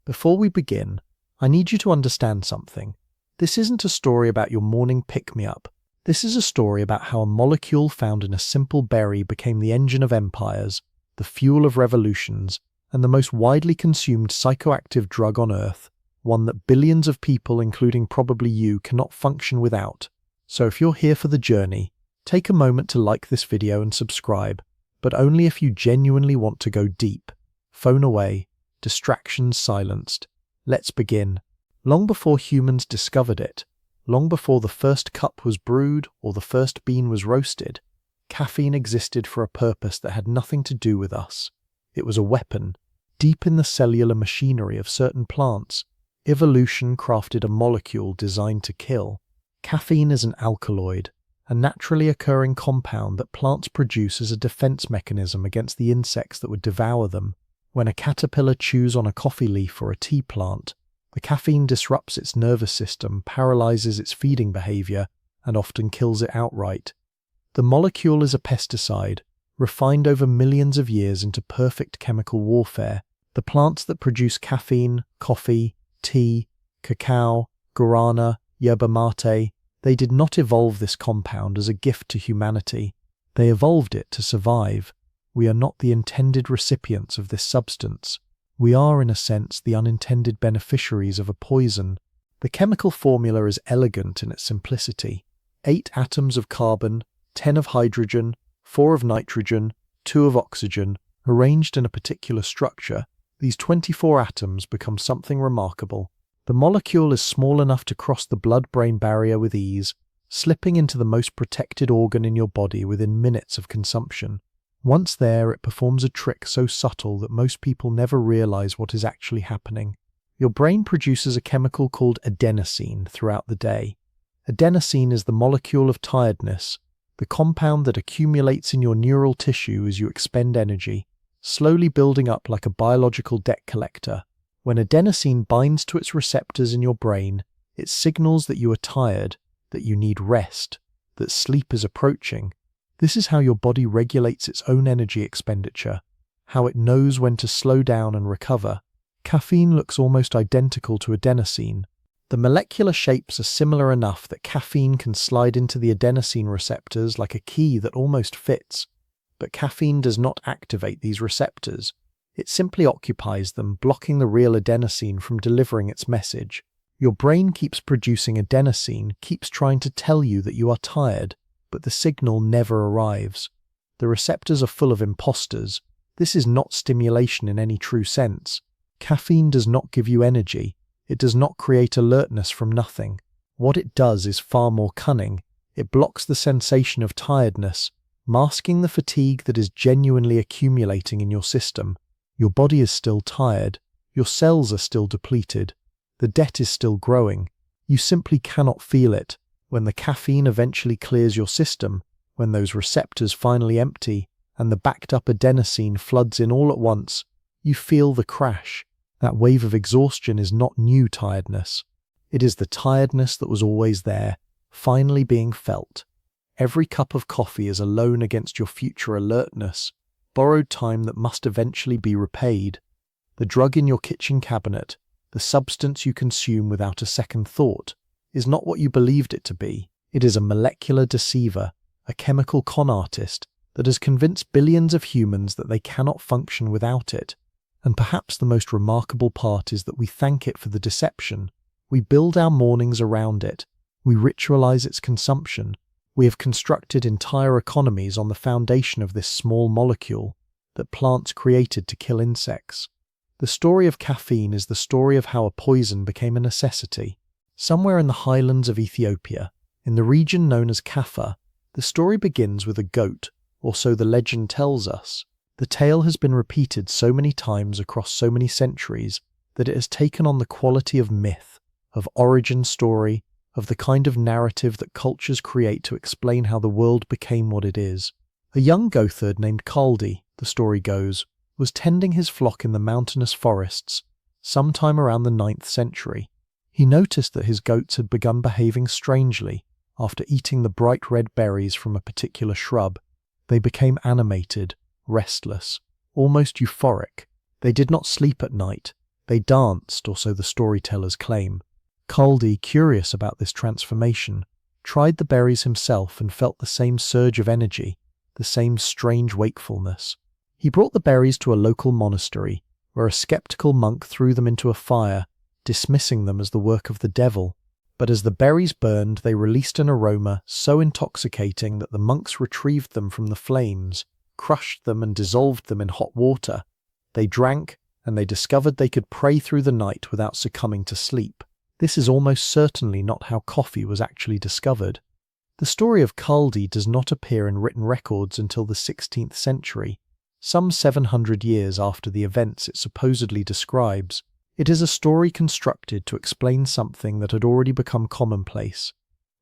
Before we begin, I need you to understand something. This isn't a story about your morning pick-me-up. This is a story about how a molecule found in a simple berry became the engine of empires, the fuel of revolutions, and the most widely consumed psychoactive drug on Earth, one that billions of people, including probably you, cannot function without. So if you're here for the journey, take a moment to like this video and subscribe, but only if you genuinely want to go deep. Phone away, distractions silenced. Let's begin. Long before humans discovered it, long before the first cup was brewed or the first bean was roasted, caffeine existed for a purpose that had nothing to do with us. It was a weapon. Deep in the cellular machinery of certain plants, evolution crafted a molecule designed to kill. Caffeine is an alkaloid, a naturally occurring compound that plants produce as a defense mechanism against the insects that would devour them. When a caterpillar chews on a coffee leaf or a tea plant, the caffeine disrupts its nervous system, paralyzes its feeding behavior, and often kills it outright. The molecule is a pesticide, refined over millions of years into perfect chemical warfare. The plants that produce caffeine, coffee, tea, cacao, guarana, yerba mate, they did not evolve this compound as a gift to humanity. They evolved it to survive. We are not the intended recipients of this substance. We are, in a sense, the unintended beneficiaries of a poison. The chemical formula is elegant in its simplicity. 8 atoms of carbon, 10 of hydrogen, 4 of nitrogen, 2 of oxygen, arranged in a particular structure. These 24 atoms become something remarkable. The molecule is small enough to cross the blood-brain barrier with ease, slipping into the most protected organ in your body within minutes of consumption. Once there, it performs a trick so subtle that most people never realize what is actually happening. Your brain produces a chemical called adenosine throughout the day. Adenosine is the molecule of tiredness, the compound that accumulates in your neural tissue as you expend energy, slowly building up like a biological debt collector. When adenosine binds to its receptors in your brain, it signals that you are tired, that you need rest, that sleep is approaching. This is how your body regulates its own energy expenditure, how it knows when to slow down and recover. Caffeine looks almost identical to adenosine. The molecular shapes are similar enough that caffeine can slide into the adenosine receptors like a key that almost fits. But caffeine does not activate these receptors. It simply occupies them, blocking the real adenosine from delivering its message. Your brain keeps producing adenosine, keeps trying to tell you that you are tired, but the signal never arrives. The receptors are full of imposters. This is not stimulation in any true sense. Caffeine does not give you energy. It does not create alertness from nothing. What it does is far more cunning. It blocks the sensation of tiredness, masking the fatigue that is genuinely accumulating in your system. Your body is still tired. Your cells are still depleted. The debt is still growing. You simply cannot feel it. When the caffeine eventually clears your system, when those receptors finally empty, and the backed-up adenosine floods in all at once, you feel the crash. That wave of exhaustion is not new tiredness. It is the tiredness that was always there, finally being felt. Every cup of coffee is a loan against your future alertness, borrowed time that must eventually be repaid. The drug in your kitchen cabinet, the substance you consume without a second thought, is not what you believed it to be. It is a molecular deceiver, a chemical con artist that has convinced billions of humans that they cannot function without it. And perhaps the most remarkable part is that we thank it for the deception. We build our mornings around it. We ritualize its consumption. We have constructed entire economies on the foundation of this small molecule that plants created to kill insects. The story of caffeine is the story of how a poison became a necessity. Somewhere in the highlands of Ethiopia, in the region known as Kaffa, the story begins with a goat, or so the legend tells us. The tale has been repeated so many times across so many centuries that it has taken on the quality of myth, of origin story, of the kind of narrative that cultures create to explain how the world became what it is. A young goatherd named Kaldi, the story goes, was tending his flock in the mountainous forests sometime around the 9th century. He noticed that his goats had begun behaving strangely after eating the bright red berries from a particular shrub. They became animated, restless, almost euphoric. They did not sleep at night. They danced, or so the storytellers claim. Kaldi, curious about this transformation, tried the berries himself and felt the same surge of energy, the same strange wakefulness. He brought the berries to a local monastery, where a skeptical monk threw them into a fire, dismissing them as the work of the devil. But as the berries burned, they released an aroma so intoxicating that the monks retrieved them from the flames, crushed them and dissolved them in hot water. They drank, and they discovered they could pray through the night without succumbing to sleep. This is almost certainly not how coffee was actually discovered. The story of Kaldi does not appear in written records until the 16th century, some 700 years after the events it supposedly describes. It is a story constructed to explain something that had already become commonplace,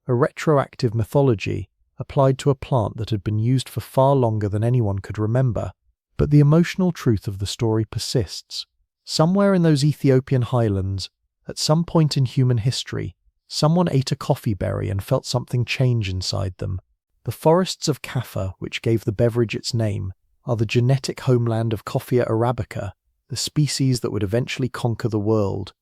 a retroactive mythology applied to a plant that had been used for far longer than anyone could remember. But the emotional truth of the story persists. Somewhere in those Ethiopian highlands, at some point in human history, someone ate a coffee berry and felt something change inside them. The forests of Kaffa, which gave the beverage its name, are the genetic homeland of Coffea arabica, the species that would eventually conquer the world.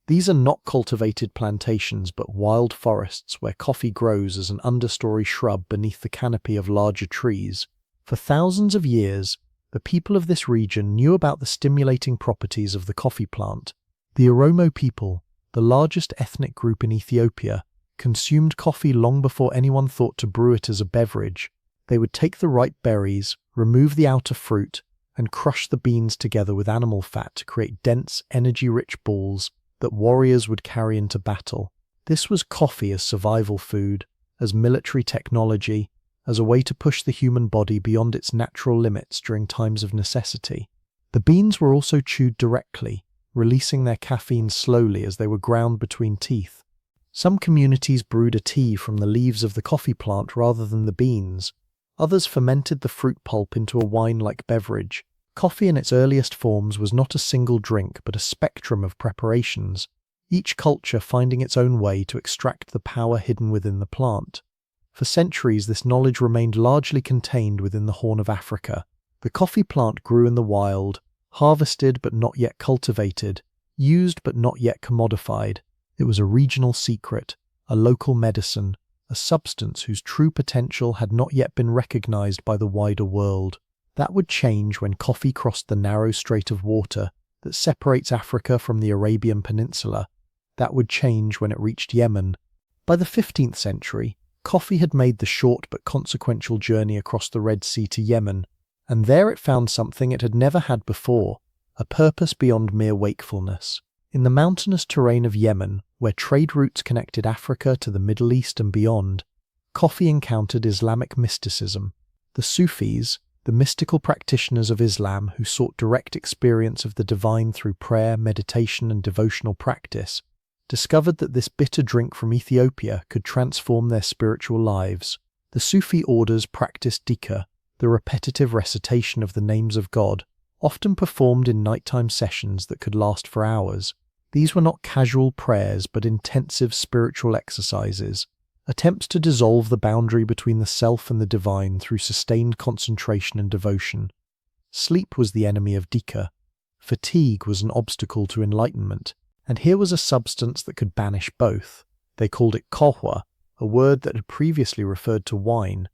These are not cultivated plantations but wild forests where coffee grows as an understory shrub beneath the canopy of larger trees. For thousands of years, the people of this region knew about the stimulating properties of the coffee plant. The Oromo people, the largest ethnic group in Ethiopia, consumed coffee long before anyone thought to brew it as a beverage. They would take the ripe berries, remove the outer fruit, and crush the beans together with animal fat to create dense, energy-rich balls that warriors would carry into battle. This was coffee as survival food, as military technology, as a way to push the human body beyond its natural limits during times of necessity. The beans were also chewed directly, releasing their caffeine slowly as they were ground between teeth. Some communities brewed a tea from the leaves of the coffee plant rather than the beans. Others fermented the fruit pulp into a wine-like beverage. Coffee in its earliest forms was not a single drink but a spectrum of preparations, each culture finding its own way to extract the power hidden within the plant. For centuries, this knowledge remained largely contained within the Horn of Africa. The coffee plant grew in the wild, harvested but not yet cultivated, used but not yet commodified. It was a regional secret, a local medicine, a substance whose true potential had not yet been recognized by the wider world. That would change when coffee crossed the narrow strait of water that separates Africa from the Arabian Peninsula. That would change when it reached Yemen. By the 15th century, coffee had made the short but consequential journey across the Red Sea to Yemen, and there it found something it had never had before, a purpose beyond mere wakefulness. In the mountainous terrain of Yemen, where trade routes connected Africa to the Middle East and beyond, coffee encountered Islamic mysticism. The Sufis, the mystical practitioners of Islam who sought direct experience of the divine through prayer, meditation, and devotional practice, discovered that this bitter drink from Ethiopia could transform their spiritual lives. The Sufi orders practiced dhikr, the repetitive recitation of the names of God, often performed in nighttime sessions that could last for hours. These were not casual prayers but intensive spiritual exercises, attempts to dissolve the boundary between the self and the divine through sustained concentration and devotion. Sleep was the enemy of dhikr. Fatigue was an obstacle to enlightenment, and here was a substance that could banish both. They called it kohwa, a word that had previously referred to wine.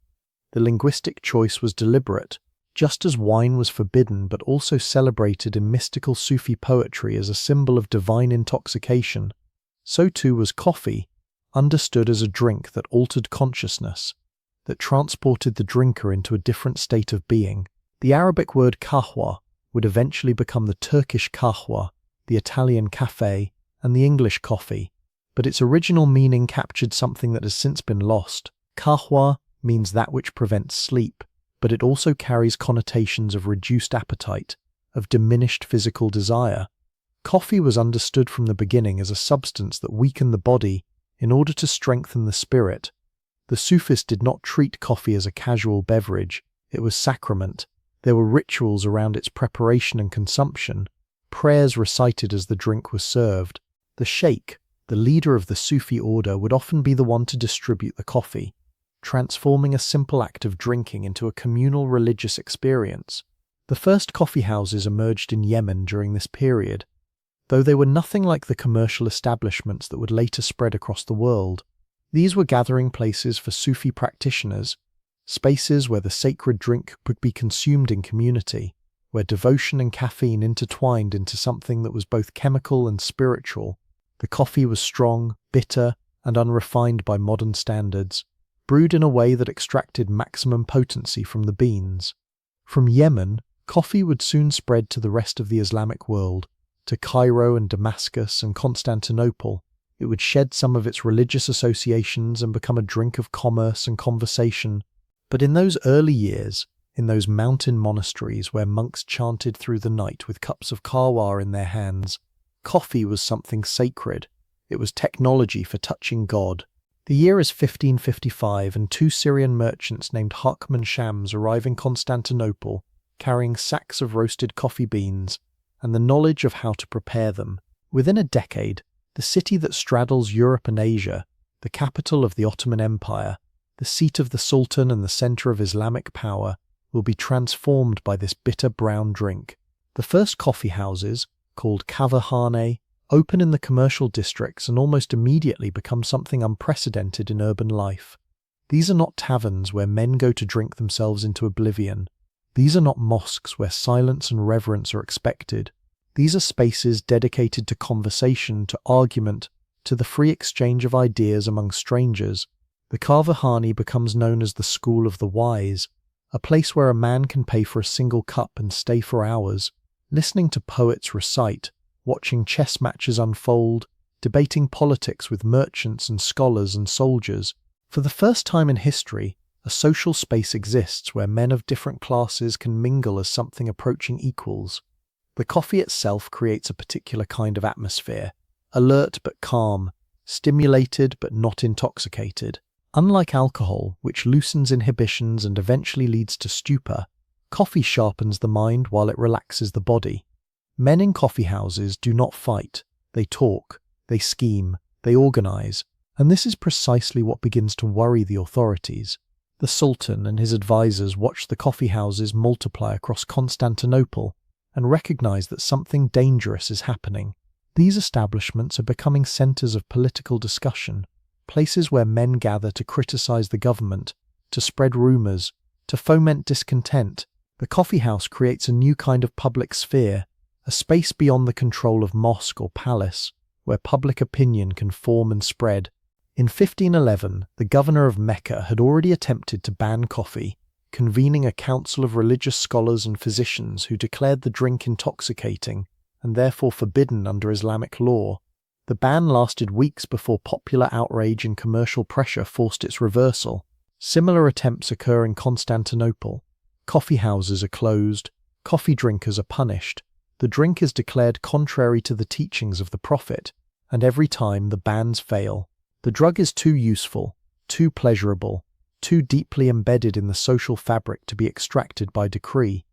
The linguistic choice was deliberate. Just as wine was forbidden but also celebrated in mystical Sufi poetry as a symbol of divine intoxication, so too was coffee, understood as a drink that altered consciousness, that transported the drinker into a different state of being. The Arabic word kahwa would eventually become the Turkish kahwa, the Italian caffè, and the English coffee, but its original meaning captured something that has since been lost. Kahwa means that which prevents sleep, but it also carries connotations of reduced appetite, of diminished physical desire. Coffee was understood from the beginning as a substance that weakened the body in order to strengthen the spirit. The Sufis did not treat coffee as a casual beverage. It was sacrament. There were rituals around its preparation and consumption, prayers recited as the drink was served. The sheikh, the leader of the Sufi order, would often be the one to distribute the coffee, transforming a simple act of drinking into a communal religious experience. The first coffeehouses emerged in Yemen during this period. though they were nothing like the commercial establishments that would later spread across the world. These were gathering places for Sufi practitioners, spaces where the sacred drink could be consumed in community, where devotion and caffeine intertwined into something that was both chemical and spiritual. The coffee was strong, bitter, and unrefined by modern standards, brewed in a way that extracted maximum potency from the beans. From Yemen, coffee would soon spread to the rest of the Islamic world, to Cairo and Damascus and Constantinople. It would shed some of its religious associations and become a drink of commerce and conversation. But in those early years, in those mountain monasteries where monks chanted through the night with cups of kahwa in their hands, coffee was something sacred. It was technology for touching God. The year is 1555, and two Syrian merchants named Hakim and Shams arrive in Constantinople, carrying sacks of roasted coffee beans and the knowledge of how to prepare them. Within a decade, the city that straddles Europe and Asia, the capital of the Ottoman Empire, the seat of the Sultan and the center of Islamic power, will be transformed by this bitter brown drink. The first coffee houses, called CAFFEINE, open in the commercial districts and almost immediately become something unprecedented in urban life. These are not taverns where men go to drink themselves into oblivion. These are not mosques where silence and reverence are expected. These are spaces dedicated to conversation, to argument, to the free exchange of ideas among strangers. The CAFFEINE becomes known as the School of the Wise, a place where a man can pay for a single cup and stay for hours, listening to poets recite, watching chess matches unfold, debating politics with merchants and scholars and soldiers. For the first time in history, a social space exists where men of different classes can mingle as something approaching equals. The coffee itself creates a particular kind of atmosphere, alert but calm, stimulated but not intoxicated. Unlike alcohol, which loosens inhibitions and eventually leads to stupor, coffee sharpens the mind while it relaxes the body. Men in coffee houses do not fight, they talk, they scheme, they organize, and this is precisely what begins to worry the authorities. The Sultan and his advisors watch the coffee houses multiply across Constantinople and recognize that something dangerous is happening. These establishments are becoming centers of political discussion, places where men gather to criticize the government, to spread rumors, to foment discontent. The coffee house creates a new kind of public sphere, a space beyond the control of mosque or palace, where public opinion can form and spread. In 1511, the governor of Mecca had already attempted to ban coffee, convening a council of religious scholars and physicians who declared the drink intoxicating and therefore forbidden under Islamic law. The ban lasted weeks before popular outrage and commercial pressure forced its reversal. Similar attempts occur in Constantinople. Coffee houses are closed, coffee drinkers are punished, the drink is declared contrary to the teachings of the Prophet, and every time the bans fail. The drug is too useful, too pleasurable, too deeply embedded in the social fabric to be extracted by decree.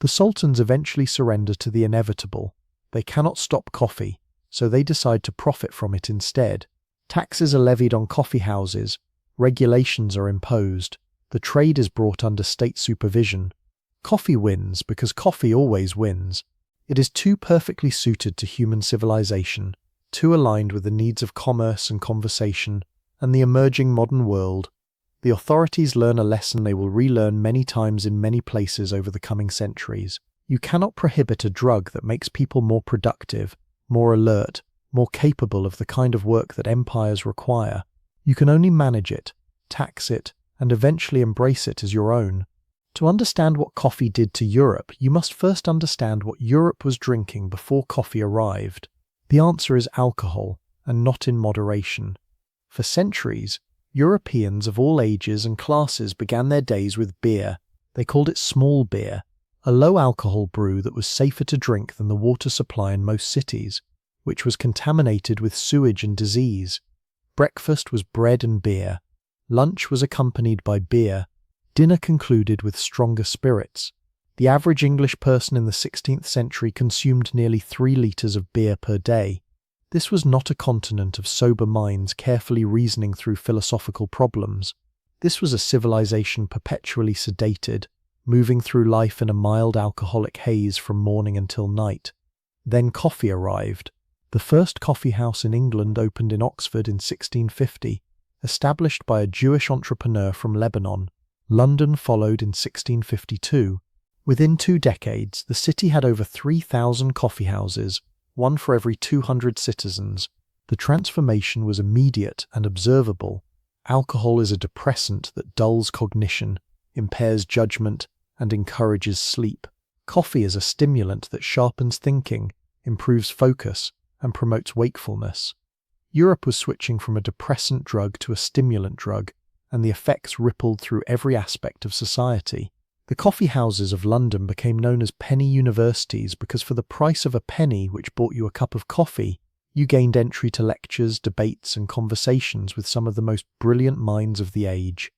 The sultans eventually surrender to the inevitable. They cannot stop coffee, so they decide to profit from it instead. Taxes are levied on coffee houses, regulations are imposed, the trade is brought under state supervision. Coffee wins because coffee always wins. It is too perfectly suited to human civilization, too aligned with the needs of commerce and conversation and the emerging modern world. The authorities learn a lesson they will relearn many times in many places over the coming centuries. You cannot prohibit a drug that makes people more productive, more alert, more capable of the kind of work that empires require. You can only manage it, tax it, and eventually embrace it as your own. To understand what coffee did to Europe, you must first understand what Europe was drinking before coffee arrived. The answer is alcohol, and not in moderation. For centuries, Europeans of all ages and classes began their days with beer. They called it small beer, a low-alcohol brew that was safer to drink than the water supply in most cities, which was contaminated with sewage and disease. Breakfast was bread and beer. Lunch was accompanied by beer. Dinner concluded with stronger spirits. The average English person in the 16th century consumed nearly 3 litres of beer per day. This was not a continent of sober minds carefully reasoning through philosophical problems. This was a civilization perpetually sedated, moving through life in a mild alcoholic haze from morning until night. Then coffee arrived. The first coffee house in England opened in Oxford in 1650, established by a Jewish entrepreneur from Lebanon. London followed in 1652. Within 2 decades, the city had over 3,000 coffeehouses, one for every 200 citizens. The transformation was immediate and observable. Alcohol is a depressant that dulls cognition, impairs judgment, and encourages sleep. Coffee is a stimulant that sharpens thinking, improves focus, and promotes wakefulness. Europe was switching from a depressant drug to a stimulant drug, and the effects rippled through every aspect of society. The coffee houses of London became known as penny universities because for the price of a penny, which bought you a cup of coffee, you gained entry to lectures, debates, and conversations with some of the most brilliant minds of the age.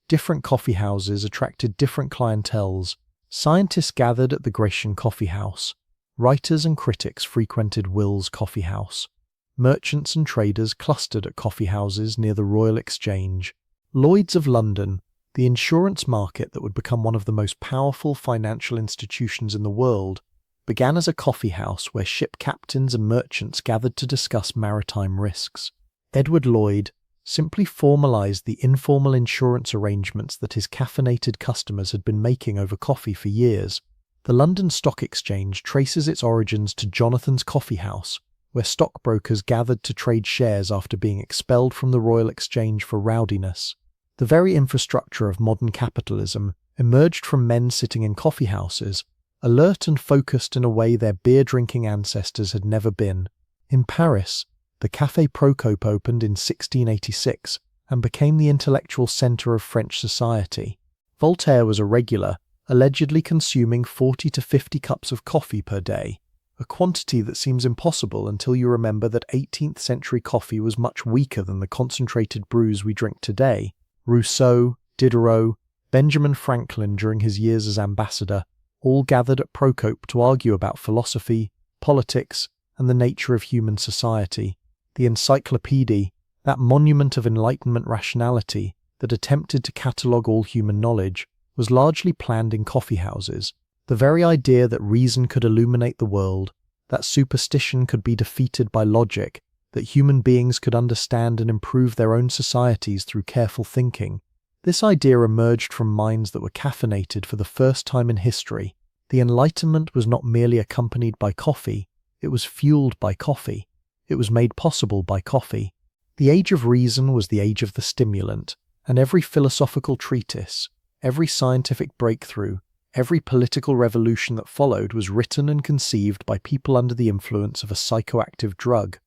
Different coffee houses attracted different clienteles. Scientists gathered at the Grecian Coffee House. Writers and critics frequented Will's Coffee House. Merchants and traders clustered at coffee houses near the Royal Exchange. Lloyd's of London, the insurance market that would become one of the most powerful financial institutions in the world, began as a coffee house where ship captains and merchants gathered to discuss maritime risks. Edward Lloyd simply formalized the informal insurance arrangements that his caffeinated customers had been making over coffee for years. The London Stock Exchange traces its origins to Jonathan's Coffee House, where stockbrokers gathered to trade shares after being expelled from the Royal Exchange for rowdiness. The very infrastructure of modern capitalism emerged from men sitting in coffee houses, alert and focused in a way their beer-drinking ancestors had never been. In Paris, the Café Procope opened in 1686 and became the intellectual centre of French society. Voltaire was a regular, allegedly consuming 40 to 50 cups of coffee per day, a quantity that seems impossible until you remember that 18th century coffee was much weaker than the concentrated brews we drink today. Rousseau, Diderot, Benjamin Franklin during his years as ambassador, all gathered at Procope to argue about philosophy, politics, and the nature of human society. The Encyclopedia, that monument of Enlightenment rationality that attempted to catalogue all human knowledge, was largely planned in coffee houses. The very idea that reason could illuminate the world, that superstition could be defeated by logic, that human beings could understand and improve their own societies through careful thinking. This idea emerged from minds that were caffeinated for the first time in history. The Enlightenment was not merely accompanied by coffee, it was fueled by coffee. It was made possible by coffee. The age of reason was the age of the stimulant, and every philosophical treatise, every scientific breakthrough, every political revolution that followed was written and conceived by people under the influence of a psychoactive drug.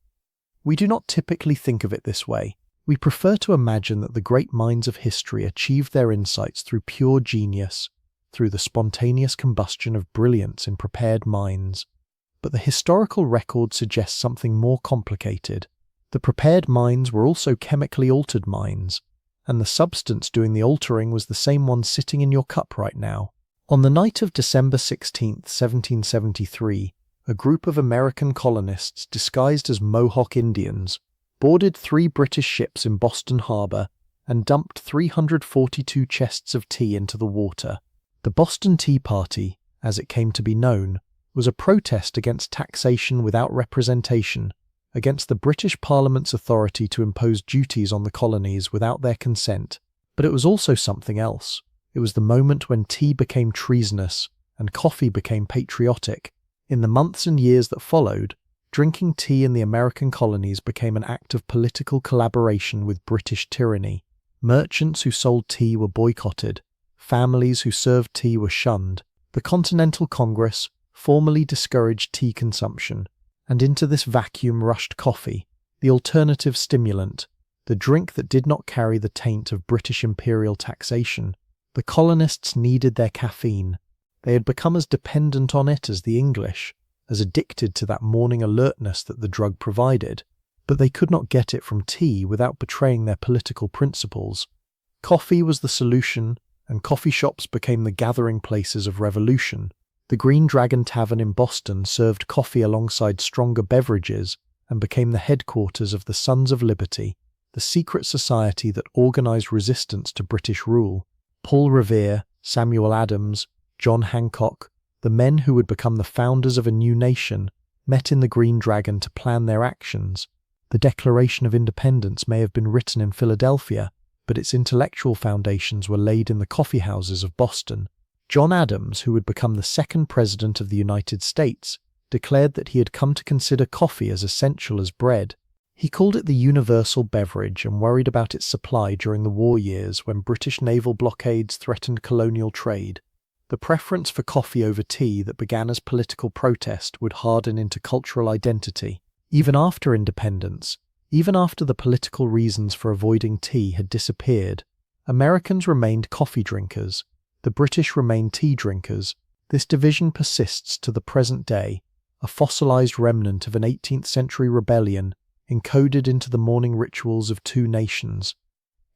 We do not typically think of it this way. We prefer to imagine that the great minds of history achieved their insights through pure genius, through the spontaneous combustion of brilliance in prepared minds. But the historical record suggests something more complicated. The prepared minds were also chemically altered minds, and the substance doing the altering was the same one sitting in your cup right now. On the night of December 16, 1773, a group of American colonists disguised as Mohawk Indians boarded 3 British ships in Boston Harbor and dumped 342 chests of tea into the water. The Boston Tea Party, as it came to be known, was a protest against taxation without representation, against the British Parliament's authority to impose duties on the colonies without their consent. But it was also something else. It was the moment when tea became treasonous and coffee became patriotic. In the months and years that followed, drinking tea in the American colonies became an act of political collaboration with British tyranny. Merchants who sold tea were boycotted. Families who served tea were shunned. The Continental Congress formally discouraged tea consumption, and into this vacuum rushed coffee, the alternative stimulant, the drink that did not carry the taint of British imperial taxation. The colonists needed their caffeine. They had become as dependent on it as the English, as addicted to that morning alertness that the drug provided, but they could not get it from tea without betraying their political principles. Coffee was the solution, and coffee shops became the gathering places of revolution. The Green Dragon Tavern in Boston served coffee alongside stronger beverages and became the headquarters of the Sons of Liberty, the secret society that organized resistance to British rule. Paul Revere, Samuel Adams, John Hancock, the men who would become the founders of a new nation, met in the Green Dragon to plan their actions. The Declaration of Independence may have been written in Philadelphia, but its intellectual foundations were laid in the coffeehouses of Boston. John Adams, who would become the second president of the United States, declared that he had come to consider coffee as essential as bread. He called it the universal beverage and worried about its supply during the war years when British naval blockades threatened colonial trade. The preference for coffee over tea that began as political protest would harden into cultural identity. Even after independence, even after the political reasons for avoiding tea had disappeared, Americans remained coffee drinkers. The British remained tea drinkers. This division persists to the present day, a fossilized remnant of an 18th century rebellion encoded into the morning rituals of two nations.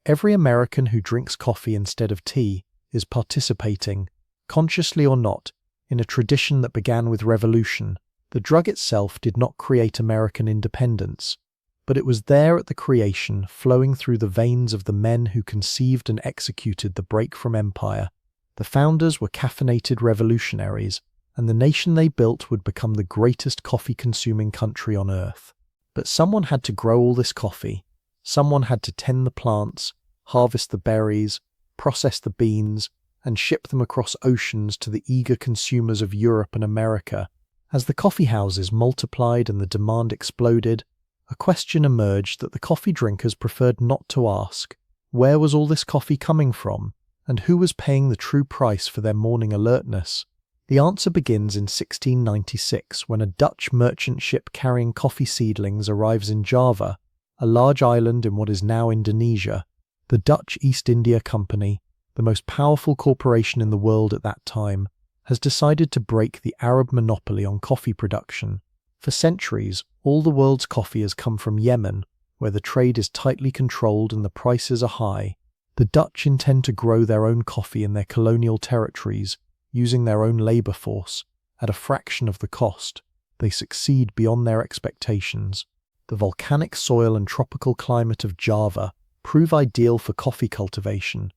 Every American who drinks coffee instead of tea is participating, consciously or not, in a tradition that began with revolution. The drug itself did not create American independence, but it was there at the creation, flowing through the veins of the men who conceived and executed the break from empire. The founders were caffeinated revolutionaries, and the nation they built would become the greatest coffee-consuming country on earth. But someone had to grow all this coffee. Someone had to tend the plants, harvest the berries, process the beans, and ship them across oceans to the eager consumers of Europe and America. As the coffeehouses multiplied and the demand exploded, a question emerged that the coffee drinkers preferred not to ask. Where was all this coffee coming from, and who was paying the true price for their morning alertness? The answer begins in 1696 when a Dutch merchant ship carrying coffee seedlings arrives in Java, a large island in what is now Indonesia. The Dutch East India Company, the most powerful corporation in the world at that time, has decided to break the Arab monopoly on coffee production. For centuries, all the world's coffee has come from Yemen, where the trade is tightly controlled and the prices are high. The Dutch intend to grow their own coffee in their colonial territories, using their own labor force, at a fraction of the cost. They succeed beyond their expectations. The volcanic soil and tropical climate of Java prove ideal for coffee cultivation.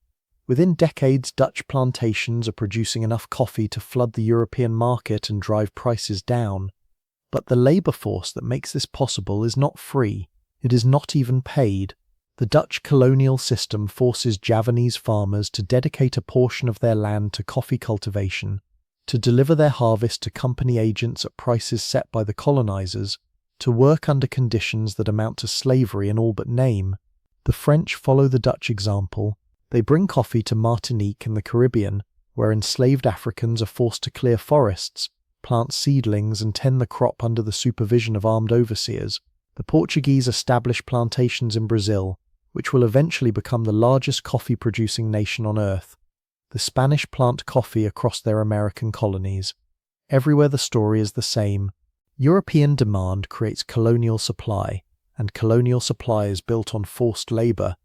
Within decades, Dutch plantations are producing enough coffee to flood the European market and drive prices down. But the labor force that makes this possible is not free. It is not even paid. The Dutch colonial system forces Javanese farmers to dedicate a portion of their land to coffee cultivation, to deliver their harvest to company agents at prices set by the colonizers, to work under conditions that amount to slavery in all but name. The French follow the Dutch example. They bring coffee to Martinique in the Caribbean, where enslaved Africans are forced to clear forests, plant seedlings and tend the crop under the supervision of armed overseers. The Portuguese establish plantations in Brazil, which will eventually become the largest coffee-producing nation on earth. The Spanish plant coffee across their American colonies. Everywhere the story is the same. European demand creates colonial supply, and colonial supply is built on forced labor.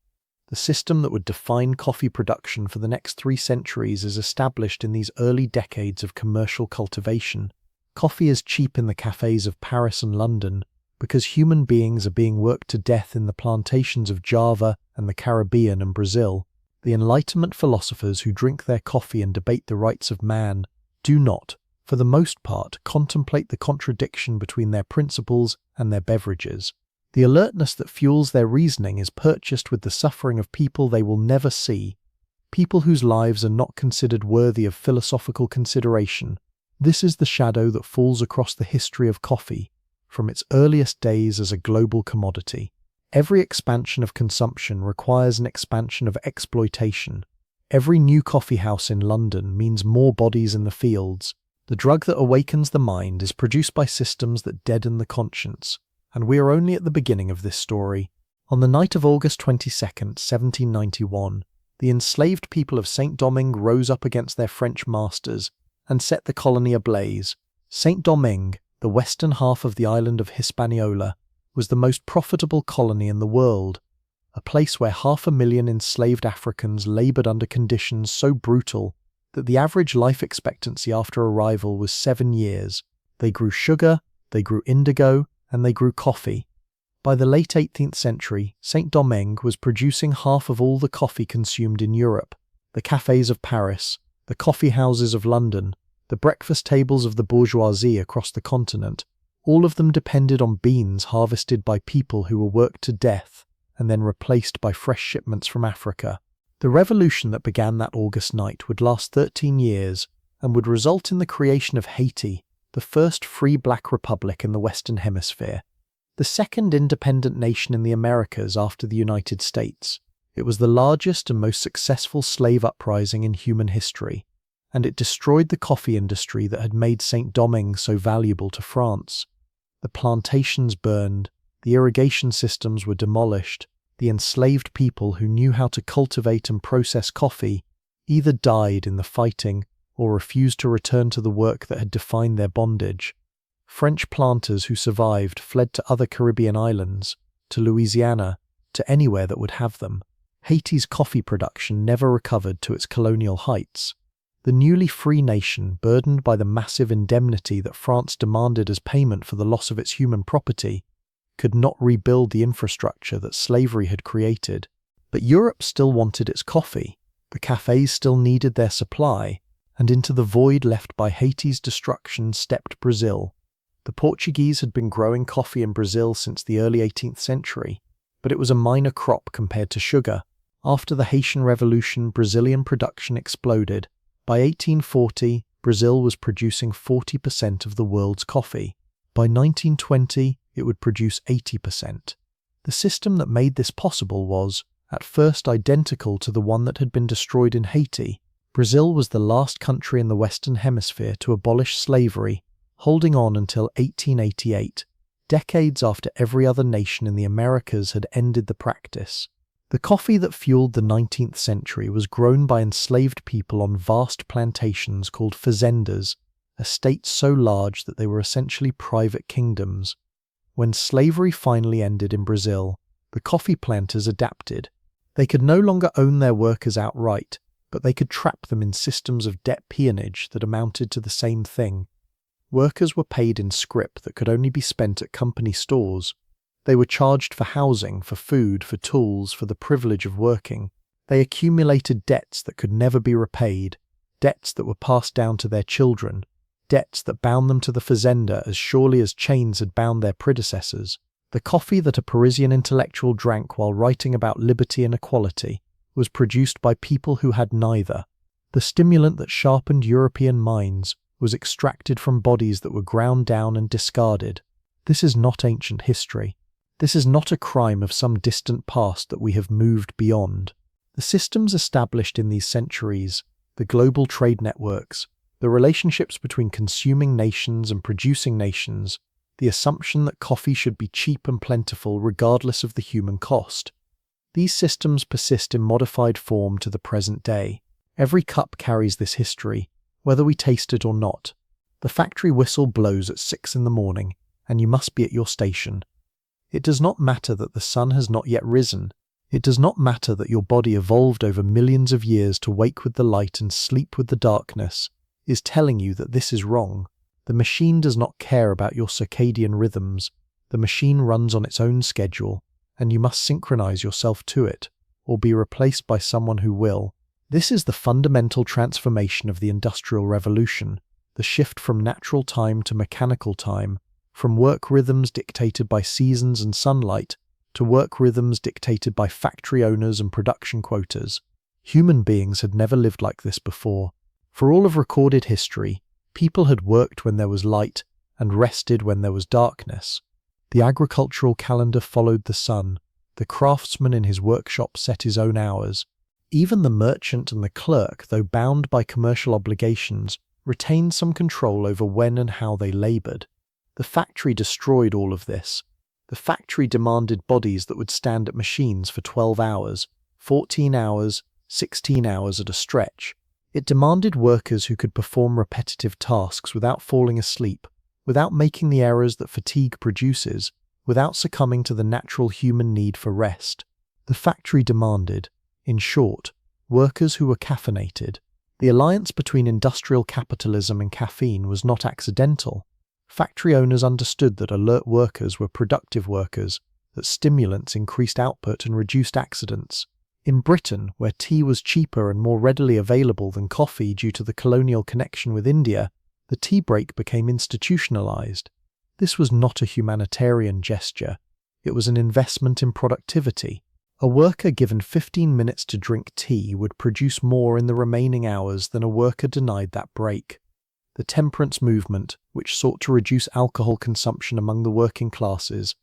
The system that would define coffee production for the next 3 centuries is established in these early decades of commercial cultivation. Coffee is cheap in the cafes of Paris and London because human beings are being worked to death in the plantations of Java and the Caribbean and Brazil. The Enlightenment philosophers who drink their coffee and debate the rights of man do not, for the most part, contemplate the contradiction between their principles and their beverages. The alertness that fuels their reasoning is purchased with the suffering of people they will never see, people whose lives are not considered worthy of philosophical consideration. This is the shadow that falls across the history of coffee, from its earliest days as a global commodity. Every expansion of consumption requires an expansion of exploitation. Every new coffee house in London means more bodies in the fields. The drug that awakens the mind is produced by systems that deaden the conscience. And we are only at the beginning of this story. On the night of August 22nd, 1791, the enslaved people of Saint-Domingue rose up against their French masters and set the colony ablaze. Saint-Domingue, the western half of the island of Hispaniola, was the most profitable colony in the world, a place where 500,000 enslaved Africans laboured under conditions so brutal that the average life expectancy after arrival was 7 years. They grew sugar, they grew indigo, and they grew coffee. By the late 18th century, Saint-Domingue was producing half of all the coffee consumed in Europe. The cafes of Paris, the coffee houses of London, the breakfast tables of the bourgeoisie across the continent, All of them depended on beans harvested by people who were worked to death and then replaced by fresh shipments from Africa. The revolution that began that August night would last 13 years and would result in the creation of Haiti, the first free black republic in the Western Hemisphere, the second independent nation in the Americas after the United States. It was the largest and most successful slave uprising in human history, and it destroyed the coffee industry that had made Saint-Domingue so valuable to France. The plantations burned, the irrigation systems were demolished, the enslaved people who knew how to cultivate and process coffee either died in the fighting or refused to return to the work that had defined their bondage. French planters who survived fled to other Caribbean islands, to Louisiana, to anywhere that would have them. Haiti's coffee production never recovered to its colonial heights. The newly free nation, burdened by the massive indemnity that France demanded as payment for the loss of its human property, could not rebuild the infrastructure that slavery had created. But Europe still wanted its coffee, the cafes still needed their supply, and into the void left by Haiti's destruction stepped Brazil. The Portuguese had been growing coffee in Brazil since the early 18th century, but it was a minor crop compared to sugar. After the Haitian Revolution, Brazilian production exploded. By 1840, Brazil was producing 40% of the world's coffee. By 1920, it would produce 80%. The system that made this possible was, at first identical to the one that had been destroyed in Haiti. Brazil was the last country in the Western Hemisphere to abolish slavery, holding on until 1888, decades after every other nation in the Americas had ended the practice. The coffee that fueled the 19th century was grown by enslaved people on vast plantations called fazendas, estates so large that they were essentially private kingdoms. When slavery finally ended in Brazil, the coffee planters adapted. They could no longer own their workers outright, but they could trap them in systems of debt peonage that amounted to the same thing. Workers were paid in scrip that could only be spent at company stores. They were charged for housing, for food, for tools, for the privilege of working. They accumulated debts that could never be repaid, debts that were passed down to their children, debts that bound them to the fazenda as surely as chains had bound their predecessors. The coffee that a Parisian intellectual drank while writing about liberty and equality was produced by people who had neither. The stimulant that sharpened European minds was extracted from bodies that were ground down and discarded. This is not ancient history. This is not a crime of some distant past that we have moved beyond. The systems established in these centuries, the global trade networks, the relationships between consuming nations and producing nations, the assumption that coffee should be cheap and plentiful regardless of the human cost. These systems persist in modified form to the present day. Every cup carries this history, whether we taste it or not. The factory whistle blows at 6 in the morning, and you must be at your station. It does not matter that the sun has not yet risen. It does not matter that your body evolved over millions of years to wake with the light and sleep with the darkness, is telling you that this is wrong. The machine does not care about your circadian rhythms. The machine runs on its own schedule, and you must synchronize yourself to it, or be replaced by someone who will. This is the fundamental transformation of the Industrial Revolution, the shift from natural time to mechanical time, from work rhythms dictated by seasons and sunlight to work rhythms dictated by factory owners and production quotas. Human beings had never lived like this before. For all of recorded history, people had worked when there was light and rested when there was darkness. The agricultural calendar followed the sun. The craftsman in his workshop set his own hours. Even the merchant and the clerk, though bound by commercial obligations, retained some control over when and how they laboured. The factory destroyed all of this. The factory demanded bodies that would stand at machines for 12 hours, 14 hours, 16 hours at a stretch. It demanded workers who could perform repetitive tasks without falling asleep, without making the errors that fatigue produces, without succumbing to the natural human need for rest. The factory demanded, in short, workers who were caffeinated. The alliance between industrial capitalism and caffeine was not accidental. Factory owners understood that alert workers were productive workers, that stimulants increased output and reduced accidents. In Britain, where tea was cheaper and more readily available than coffee due to the colonial connection with India, the tea break became institutionalized. This was not a humanitarian gesture. It was an investment in productivity. A worker given 15 minutes to drink tea would produce more in the remaining hours than a worker denied that break. The temperance movement, which sought to reduce alcohol consumption among the working classes,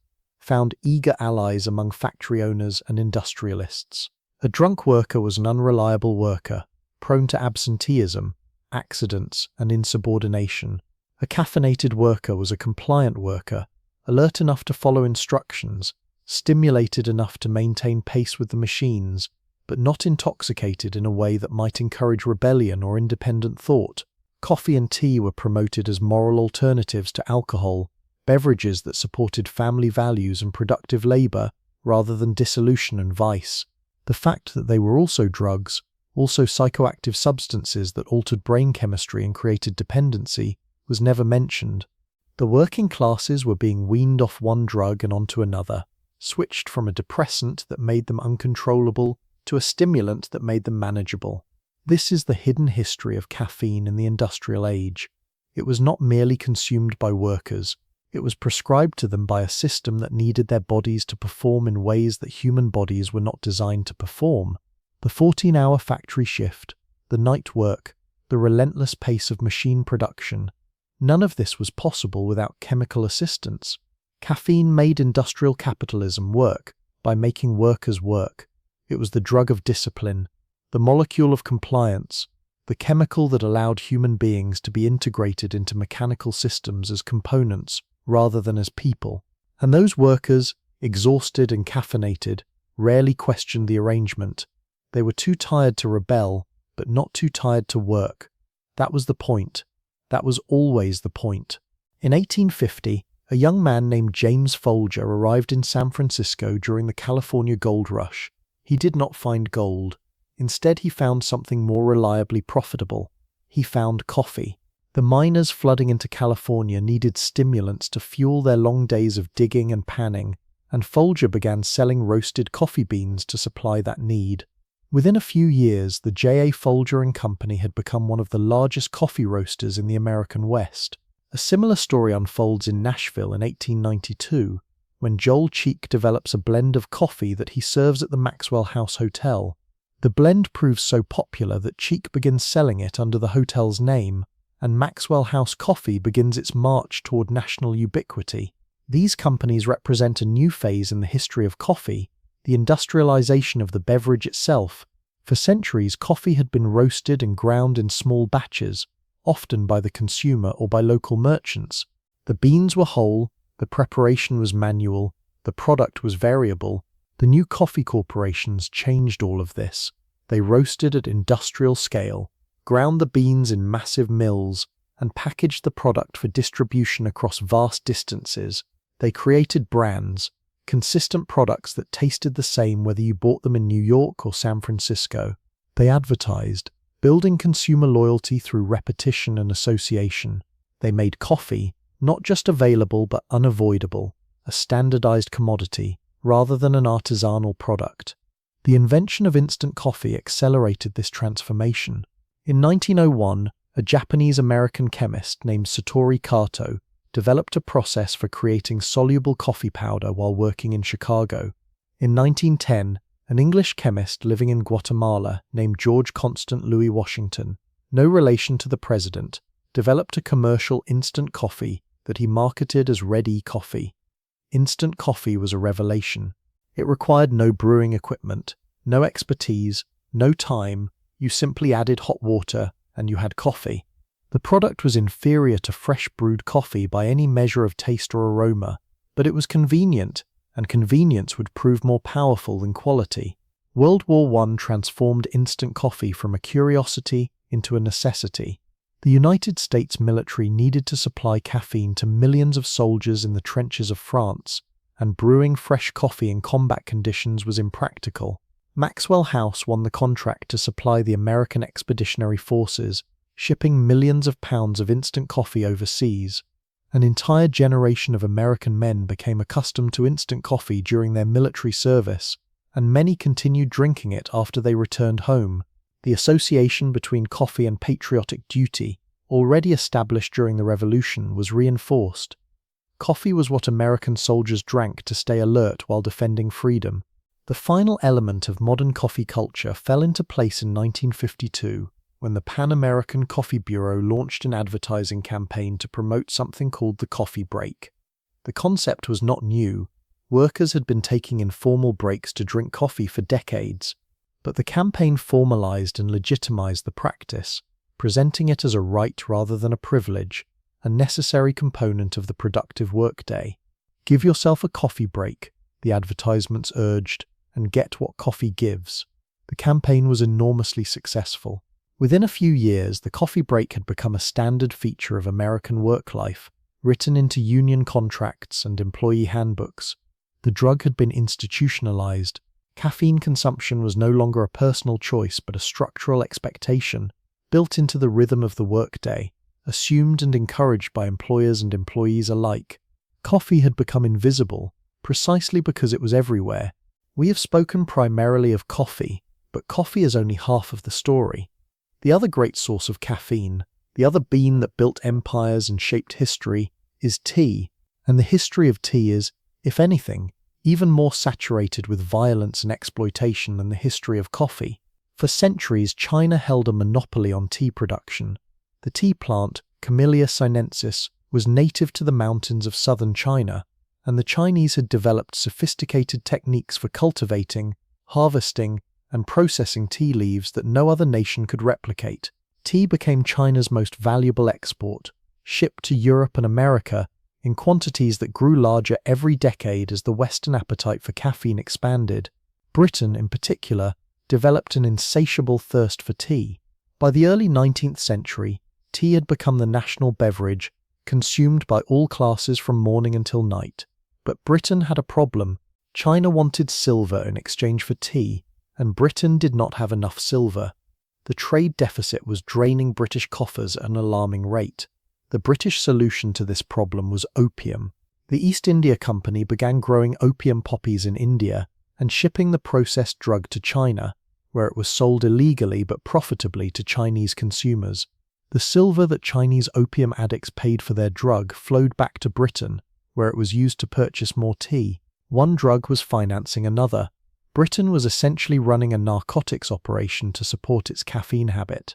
found eager allies among factory owners and industrialists. A drunk worker was an unreliable worker, prone to absenteeism, accidents, and insubordination. A caffeinated worker was a compliant worker, alert enough to follow instructions, stimulated enough to maintain pace with the machines, but not intoxicated in a way that might encourage rebellion or independent thought. Coffee and tea were promoted as moral alternatives to alcohol, beverages that supported family values and productive labor rather than dissolution and vice. The fact that they were also drugs, also psychoactive substances that altered brain chemistry and created dependency, was never mentioned. The working classes were being weaned off one drug and onto another, switched from a depressant that made them uncontrollable to a stimulant that made them manageable. This is the hidden history of caffeine in the industrial age. It was not merely consumed by workers, it was prescribed to them by a system that needed their bodies to perform in ways that human bodies were not designed to perform. The 14-hour factory shift, the night work, the relentless pace of machine production, none of this was possible without chemical assistance. Caffeine made industrial capitalism work by making workers work. It was the drug of discipline, the molecule of compliance, the chemical that allowed human beings to be integrated into mechanical systems as components rather than as people. And those workers, exhausted and caffeinated, rarely questioned the arrangement. They were too tired to rebel, but not too tired to work. That was the point. That was always the point. In 1850, a young man named James Folger arrived in San Francisco during the California gold rush. He did not find gold. Instead, he found something more reliably profitable. He found coffee. The miners flooding into California needed stimulants to fuel their long days of digging and panning, and Folger began selling roasted coffee beans to supply that need. Within a few years, the J.A. Folger and Company had become one of the largest coffee roasters in the American West. A similar story unfolds in Nashville in 1892, when Joel Cheek develops a blend of coffee that he serves at the Maxwell House Hotel. The blend proves so popular that Cheek begins selling it under the hotel's name, and Maxwell House Coffee begins its march toward national ubiquity. These companies represent a new phase in the history of coffee, the industrialization of the beverage itself. For centuries, coffee had been roasted and ground in small batches, often by the consumer or by local merchants. The beans were whole, the preparation was manual, the product was variable. The new coffee corporations changed all of this. They roasted at industrial scale, ground the beans in massive mills, and packaged the product for distribution across vast distances. They created brands, consistent products that tasted the same whether you bought them in New York or San Francisco. They advertised, building consumer loyalty through repetition and association. They made coffee not just available but unavoidable, a standardized commodity rather than an artisanal product. The invention of instant coffee accelerated this transformation. In 1901, a Japanese-American chemist named Satoru Kato developed a process for creating soluble coffee powder while working in Chicago. In 1910, an English chemist living in Guatemala named George Constant Louis Washington, no relation to the president, developed a commercial instant coffee that he marketed as ready coffee. Instant coffee was a revelation. It required no brewing equipment, no expertise, no time. You simply added hot water and you had coffee. The product was inferior to fresh brewed coffee by any measure of taste or aroma, but it was convenient, and convenience would prove more powerful than quality. World War I transformed instant coffee from a curiosity into a necessity. The United States military needed to supply caffeine to millions of soldiers in the trenches of France, and brewing fresh coffee in combat conditions was impractical. Maxwell House won the contract to supply the American Expeditionary Forces, shipping millions of pounds of instant coffee overseas. An entire generation of American men became accustomed to instant coffee during their military service, and many continued drinking it after they returned home. The association between coffee and patriotic duty, already established during the Revolution, was reinforced. Coffee was what American soldiers drank to stay alert while defending freedom. The final element of modern coffee culture fell into place in 1952 when the Pan American Coffee Bureau launched an advertising campaign to promote something called the coffee break. The concept was not new. Workers had been taking informal breaks to drink coffee for decades, but the campaign formalized and legitimized the practice, presenting it as a right rather than a privilege, a necessary component of the productive workday. Give yourself a coffee break, the advertisements urged, and get what coffee gives. The campaign was enormously successful. Within a few years, the coffee break had become a standard feature of American work life, written into union contracts and employee handbooks. The drug had been institutionalized. Caffeine consumption was no longer a personal choice but a structural expectation, built into the rhythm of the workday, assumed and encouraged by employers and employees alike. Coffee had become invisible, precisely because it was everywhere. We have spoken primarily of coffee, but coffee is only half of the story. The other great source of caffeine, the other bean that built empires and shaped history, is tea, and the history of tea is, if anything, even more saturated with violence and exploitation than the history of coffee. For centuries, China held a monopoly on tea production. The tea plant, Camellia sinensis, was native to the mountains of southern China, and the Chinese had developed sophisticated techniques for cultivating, harvesting, and processing tea leaves that no other nation could replicate. Tea became China's most valuable export, shipped to Europe and America in quantities that grew larger every decade as the Western appetite for caffeine expanded. Britain, in particular, developed an insatiable thirst for tea. By the early 19th century, tea had become the national beverage, consumed by all classes from morning until night. But Britain had a problem. China wanted silver in exchange for tea, and Britain did not have enough silver. The trade deficit was draining British coffers at an alarming rate. The British solution to this problem was opium. The East India Company began growing opium poppies in India and shipping the processed drug to China, where it was sold illegally but profitably to Chinese consumers. The silver that Chinese opium addicts paid for their drug flowed back to Britain, where it was used to purchase more tea. One drug was financing another. Britain was essentially running a narcotics operation to support its caffeine habit.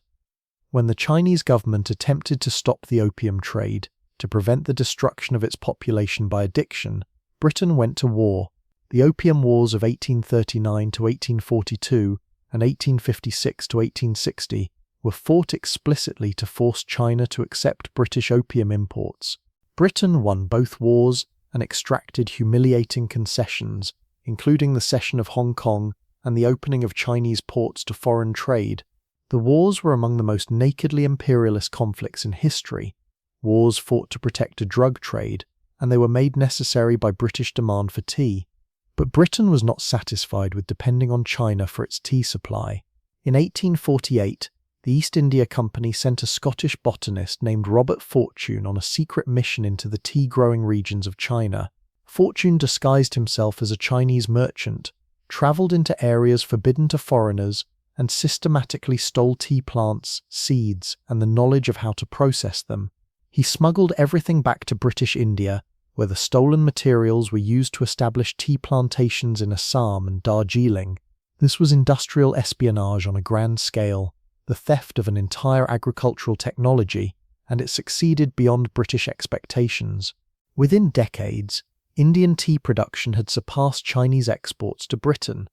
When the Chinese government attempted to stop the opium trade, to prevent the destruction of its population by addiction, Britain went to war. The Opium Wars of 1839 to 1842 and 1856 to 1860 were fought explicitly to force China to accept British opium imports. Britain won both wars and extracted humiliating concessions, including the cession of Hong Kong and the opening of Chinese ports to foreign trade. The wars were among the most nakedly imperialist conflicts in history. Wars fought to protect a drug trade, and they were made necessary by British demand for tea. But Britain was not satisfied with depending on China for its tea supply. In 1848, the East India Company sent a Scottish botanist named Robert Fortune on a secret mission into the tea-growing regions of China. Fortune disguised himself as a Chinese merchant, travelled into areas forbidden to foreigners, and systematically stole tea plants, seeds, and the knowledge of how to process them. He smuggled everything back to British India, where the stolen materials were used to establish tea plantations in Assam and Darjeeling. This was industrial espionage on a grand scale, the theft of an entire agricultural technology, and it succeeded beyond British expectations. Within decades, Indian tea production had surpassed Chinese exports to Britain.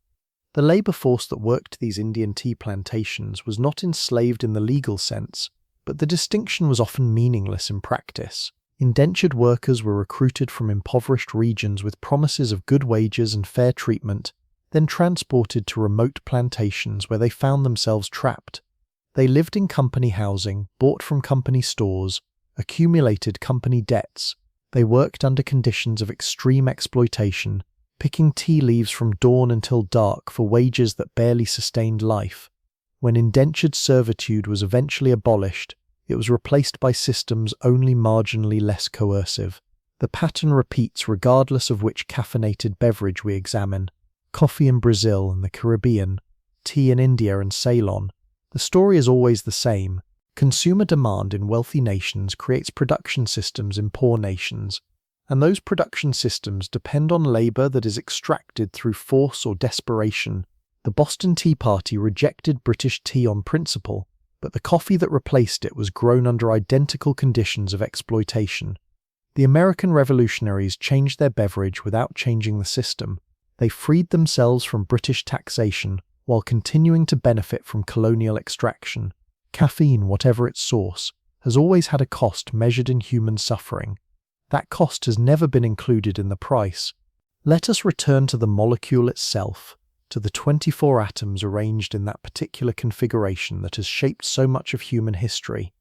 The labour force that worked these Indian tea plantations was not enslaved in the legal sense, but the distinction was often meaningless in practice. Indentured workers were recruited from impoverished regions with promises of good wages and fair treatment, then transported to remote plantations where they found themselves trapped. They lived in company housing, bought from company stores, accumulated company debts. They worked under conditions of extreme exploitation, picking tea leaves from dawn until dark for wages that barely sustained life. When indentured servitude was eventually abolished, it was replaced by systems only marginally less coercive. The pattern repeats regardless of which caffeinated beverage we examine: coffee in Brazil and the Caribbean, tea in India and Ceylon. The story is always the same. Consumer demand in wealthy nations creates production systems in poor nations, and those production systems depend on labor that is extracted through force or desperation. The Boston Tea Party rejected British tea on principle, but the coffee that replaced it was grown under identical conditions of exploitation. The American revolutionaries changed their beverage without changing the system. They freed themselves from British taxation while continuing to benefit from colonial extraction. Caffeine, whatever its source, has always had a cost measured in human suffering. That cost has never been included in the price. Let us return to the molecule itself, to the 24 atoms arranged in that particular configuration that has shaped so much of human history.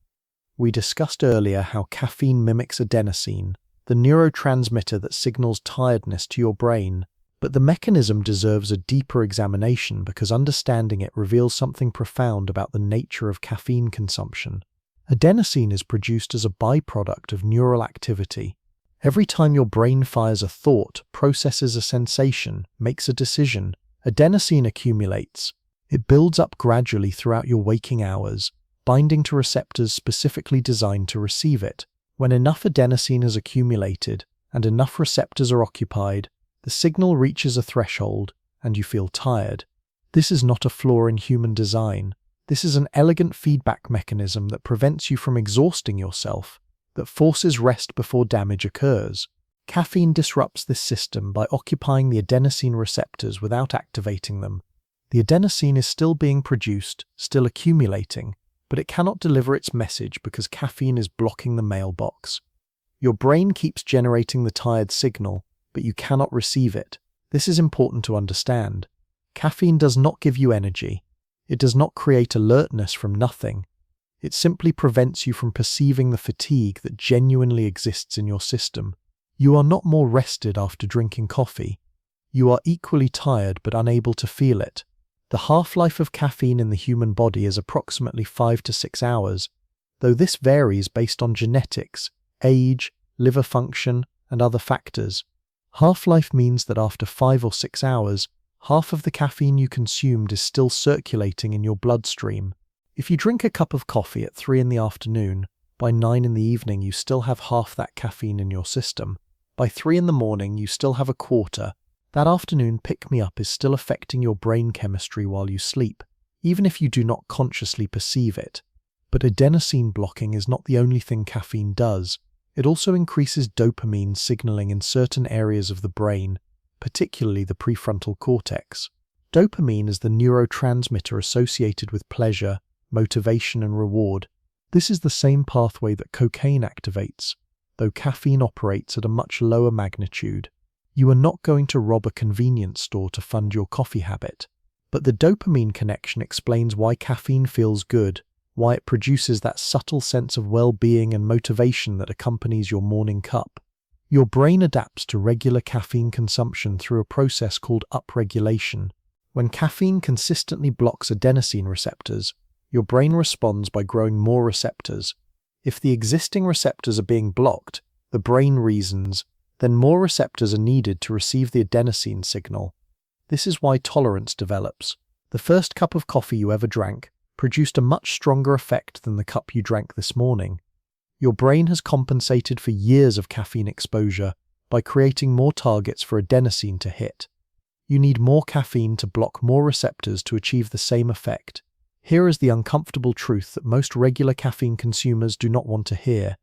We discussed earlier how caffeine mimics adenosine, the neurotransmitter that signals tiredness to your brain, but the mechanism deserves a deeper examination because understanding it reveals something profound about the nature of caffeine consumption. Adenosine is produced as a byproduct of neural activity. Every time your brain fires a thought, processes a sensation, makes a decision, adenosine accumulates. It builds up gradually throughout your waking hours, binding to receptors specifically designed to receive it. When enough adenosine has accumulated and enough receptors are occupied, the signal reaches a threshold and you feel tired. This is not a flaw in human design. This is an elegant feedback mechanism that prevents you from exhausting yourself, that forces rest before damage occurs. Caffeine disrupts this system by occupying the adenosine receptors without activating them. The adenosine is still being produced, still accumulating, but it cannot deliver its message because caffeine is blocking the mailbox. Your brain keeps generating the tired signal, but you cannot receive it. This is important to understand. Caffeine does not give you energy. It does not create alertness from nothing. It simply prevents you from perceiving the fatigue that genuinely exists in your system. You are not more rested after drinking coffee. You are equally tired but unable to feel it. The half-life of caffeine in the human body is approximately 5 to 6 hours, though this varies based on genetics, age, liver function, and other factors. Half-life means that after 5 or 6 hours, half of the caffeine you consumed is still circulating in your bloodstream. If you drink a cup of coffee at 3 in the afternoon, by 9 in the evening you still have half that caffeine in your system. By 3 in the morning you still have a quarter. That afternoon pick-me-up is still affecting your brain chemistry while you sleep, even if you do not consciously perceive it. But adenosine blocking is not the only thing caffeine does. It also increases dopamine signaling in certain areas of the brain, particularly the prefrontal cortex. Dopamine is the neurotransmitter associated with pleasure, motivation, and reward. This is the same pathway that cocaine activates, though caffeine operates at a much lower magnitude. You are not going to rob a convenience store to fund your coffee habit, but the dopamine connection explains why caffeine feels good, why it produces that subtle sense of well-being and motivation that accompanies your morning cup. Your brain adapts to regular caffeine consumption through a process called upregulation. When caffeine consistently blocks adenosine receptors, your brain responds by growing more receptors. If the existing receptors are being blocked, the brain reasons, then more receptors are needed to receive the adenosine signal. This is why tolerance develops. The first cup of coffee you ever drank produced a much stronger effect than the cup you drank this morning. Your brain has compensated for years of caffeine exposure by creating more targets for adenosine to hit. You need more caffeine to block more receptors to achieve the same effect. Here is the uncomfortable truth that most regular caffeine consumers do not want to hear.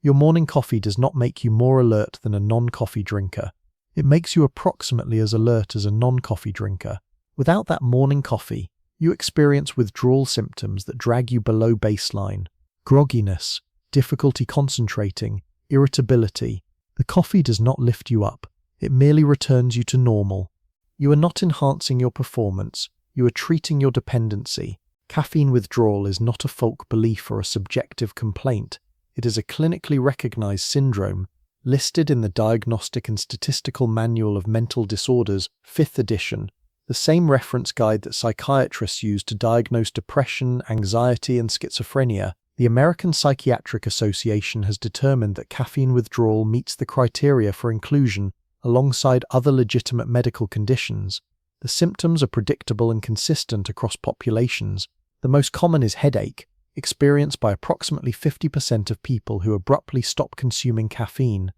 Your morning coffee does not make you more alert than a non-coffee drinker. It makes you approximately as alert as a non-coffee drinker. Without that morning coffee, you experience withdrawal symptoms that drag you below baseline. Grogginess, difficulty concentrating, irritability. The coffee does not lift you up. It merely returns you to normal. You are not enhancing your performance. You are treating your dependency. Caffeine withdrawal is not a folk belief or a subjective complaint. It is a clinically recognized syndrome, listed in the Diagnostic and Statistical Manual of Mental Disorders, 5th edition, the same reference guide that psychiatrists use to diagnose depression, anxiety, and schizophrenia. The American Psychiatric Association has determined that caffeine withdrawal meets the criteria for inclusion alongside other legitimate medical conditions. The symptoms are predictable and consistent across populations. The most common is headache, experienced by approximately 50% of people who abruptly stop consuming caffeine.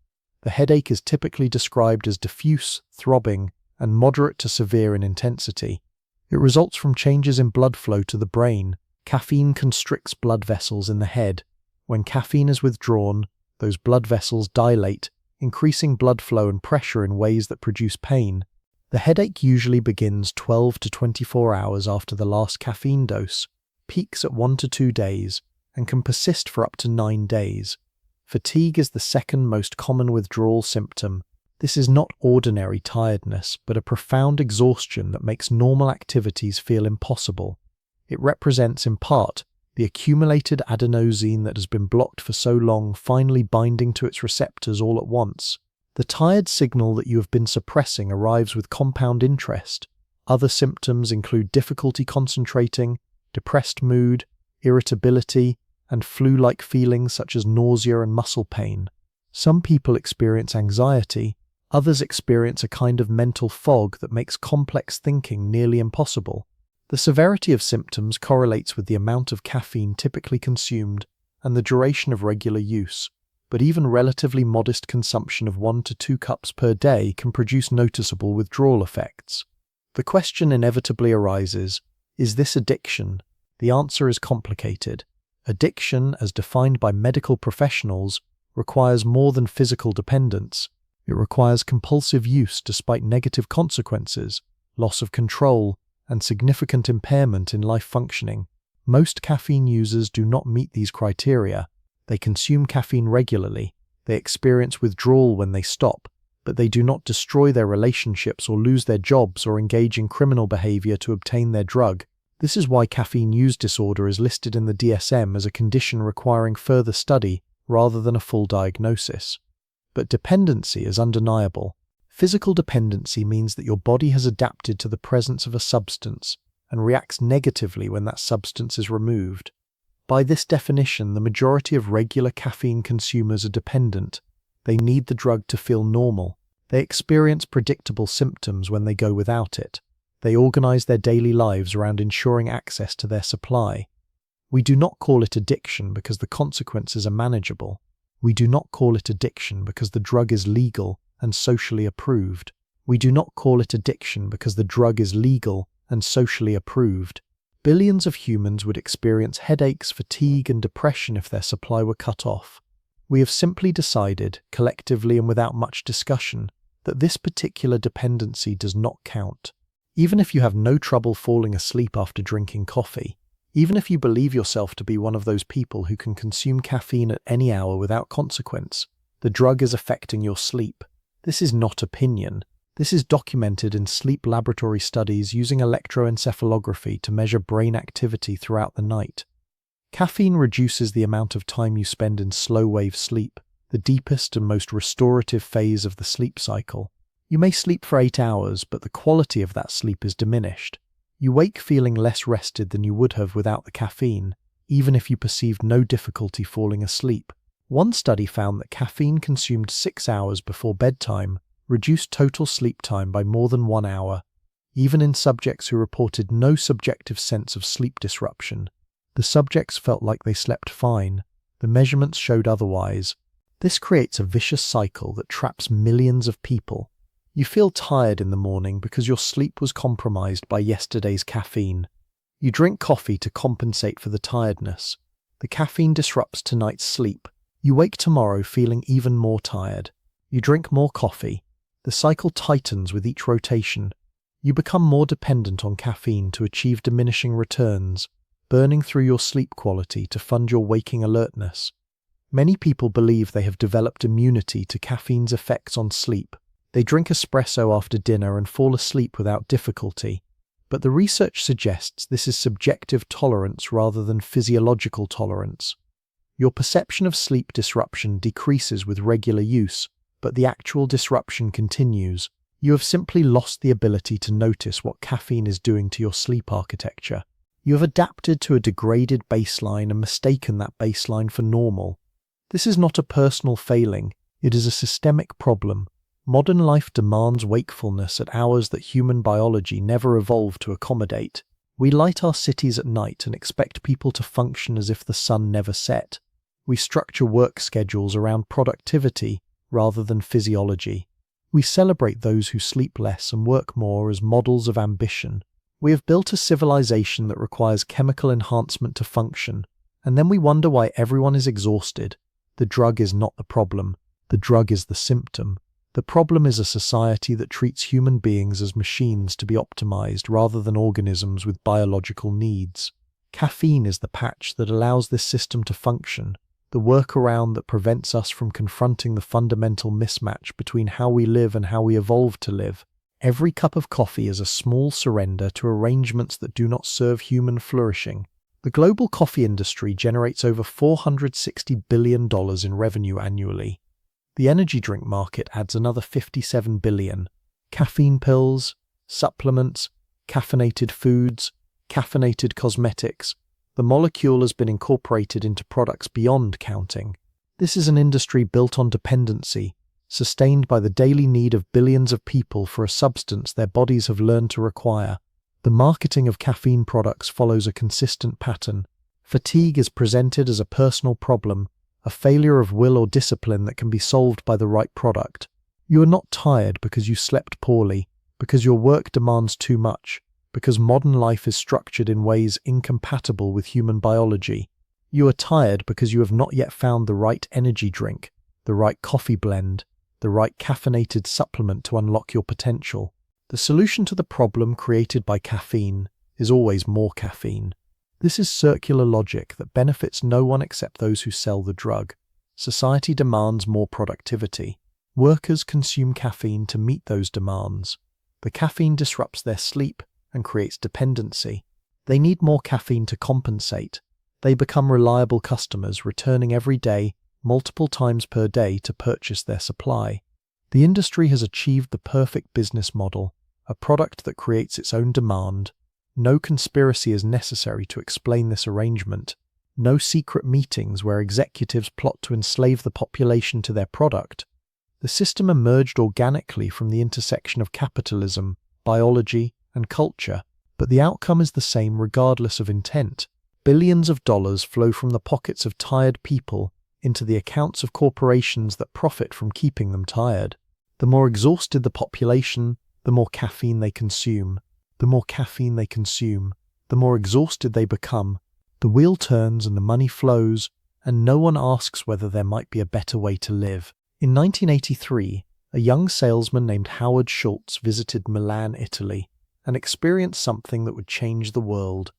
The headache is typically described as diffuse, throbbing, and moderate to severe in intensity. It results from changes in blood flow to the brain. Caffeine constricts blood vessels in the head. When caffeine is withdrawn, those blood vessels dilate, increasing blood flow and pressure in ways that produce pain. The headache usually begins 12 to 24 hours after the last caffeine dose, peaks at 1 to 2 days, and can persist for up to 9 days. Fatigue is the second most common withdrawal symptom. This is not ordinary tiredness, but a profound exhaustion that makes normal activities feel impossible. It represents, in part, the accumulated adenosine that has been blocked for so long finally binding to its receptors all at once. The tired signal that you have been suppressing arrives with compound interest. Other symptoms include difficulty concentrating, depressed mood, irritability, and flu-like feelings such as nausea and muscle pain. Some people experience anxiety, others experience a kind of mental fog that makes complex thinking nearly impossible. The severity of symptoms correlates with the amount of caffeine typically consumed and the duration of regular use, but even relatively modest consumption of 1 to 2 cups per day can produce noticeable withdrawal effects. The question inevitably arises, is this addiction? The answer is complicated. Addiction, as defined by medical professionals, requires more than physical dependence. It requires compulsive use despite negative consequences, loss of control, and significant impairment in life functioning. Most caffeine users do not meet these criteria. They consume caffeine regularly, they experience withdrawal when they stop, but they do not destroy their relationships or lose their jobs or engage in criminal behavior to obtain their drug. This is why caffeine use disorder is listed in the DSM as a condition requiring further study rather than a full diagnosis. But dependency is undeniable. Physical dependency means that your body has adapted to the presence of a substance and reacts negatively when that substance is removed. By this definition, the majority of regular caffeine consumers are dependent. They need the drug to feel normal. They experience predictable symptoms when they go without it. They organize their daily lives around ensuring access to their supply. We do not call it addiction because the consequences are manageable. We do not call it addiction because the drug is legal and socially approved. We do not call it addiction because the drug is legal and socially approved. Billions of humans would experience headaches, fatigue, and depression if their supply were cut off. We have simply decided, collectively and without much discussion, that this particular dependency does not count. Even if you have no trouble falling asleep after drinking coffee, even if you believe yourself to be one of those people who can consume caffeine at any hour without consequence, the drug is affecting your sleep. This is not opinion. This is documented in sleep laboratory studies using electroencephalography to measure brain activity throughout the night. Caffeine reduces the amount of time you spend in slow-wave sleep, the deepest and most restorative phase of the sleep cycle. You may sleep for 8 hours, but the quality of that sleep is diminished. You wake feeling less rested than you would have without the caffeine, even if you perceived no difficulty falling asleep. One study found that caffeine consumed 6 hours before bedtime reduced total sleep time by more than 1 hour, even in subjects who reported no subjective sense of sleep disruption. The subjects felt like they slept fine. The measurements showed otherwise. This creates a vicious cycle that traps millions of people. You feel tired in the morning because your sleep was compromised by yesterday's caffeine. You drink coffee to compensate for the tiredness. The caffeine disrupts tonight's sleep. You wake tomorrow feeling even more tired. You drink more coffee. The cycle tightens with each rotation. You become more dependent on caffeine to achieve diminishing returns, burning through your sleep quality to fund your waking alertness. Many people believe they have developed immunity to caffeine's effects on sleep. They drink espresso after dinner and fall asleep without difficulty. But the research suggests this is subjective tolerance rather than physiological tolerance. Your perception of sleep disruption decreases with regular use, but the actual disruption continues. You have simply lost the ability to notice what caffeine is doing to your sleep architecture. You have adapted to a degraded baseline and mistaken that baseline for normal. This is not a personal failing, it is a systemic problem. Modern life demands wakefulness at hours that human biology never evolved to accommodate. We light our cities at night and expect people to function as if the sun never set. We structure work schedules around productivity rather than physiology. We celebrate those who sleep less and work more as models of ambition. We have built a civilization that requires chemical enhancement to function, and then we wonder why everyone is exhausted. The drug is not the problem. The drug is the symptom. The problem is a society that treats human beings as machines to be optimized rather than organisms with biological needs. Caffeine is the patch that allows this system to function, the workaround that prevents us from confronting the fundamental mismatch between how we live and how we evolved to live. Every cup of coffee is a small surrender to arrangements that do not serve human flourishing. The global coffee industry generates over $460 billion in revenue annually. The energy drink market adds another $57 billion. Caffeine pills, supplements, caffeinated foods, caffeinated cosmetics. The molecule has been incorporated into products beyond counting. This is an industry built on dependency, sustained by the daily need of billions of people for a substance their bodies have learned to require. The marketing of caffeine products follows a consistent pattern. Fatigue is presented as a personal problem, a failure of will or discipline that can be solved by the right product. You are not tired because you slept poorly, because your work demands too much, because modern life is structured in ways incompatible with human biology. You are tired because you have not yet found the right energy drink, the right coffee blend, the right caffeinated supplement to unlock your potential. The solution to the problem created by caffeine is always more caffeine. This is circular logic that benefits no one except those who sell the drug. Society demands more productivity. Workers consume caffeine to meet those demands. The caffeine disrupts their sleep and creates dependency. They need more caffeine to compensate. They become reliable customers, returning every day, multiple times per day to purchase their supply. The industry has achieved the perfect business model, a product that creates its own demand. No conspiracy is necessary to explain this arrangement. No secret meetings where executives plot to enslave the population to their product. The system emerged organically from the intersection of capitalism, biology, and culture, but the outcome is the same regardless of intent. Billions of dollars flow from the pockets of tired people into the accounts of corporations that profit from keeping them tired. The more exhausted the population, the more caffeine they consume. The more caffeine they consume, the more exhausted they become. The wheel turns and the money flows, and no one asks whether there might be a better way to live. In 1983, a young salesman named Howard Schultz visited Milan, Italy, and experienced something that would change the world.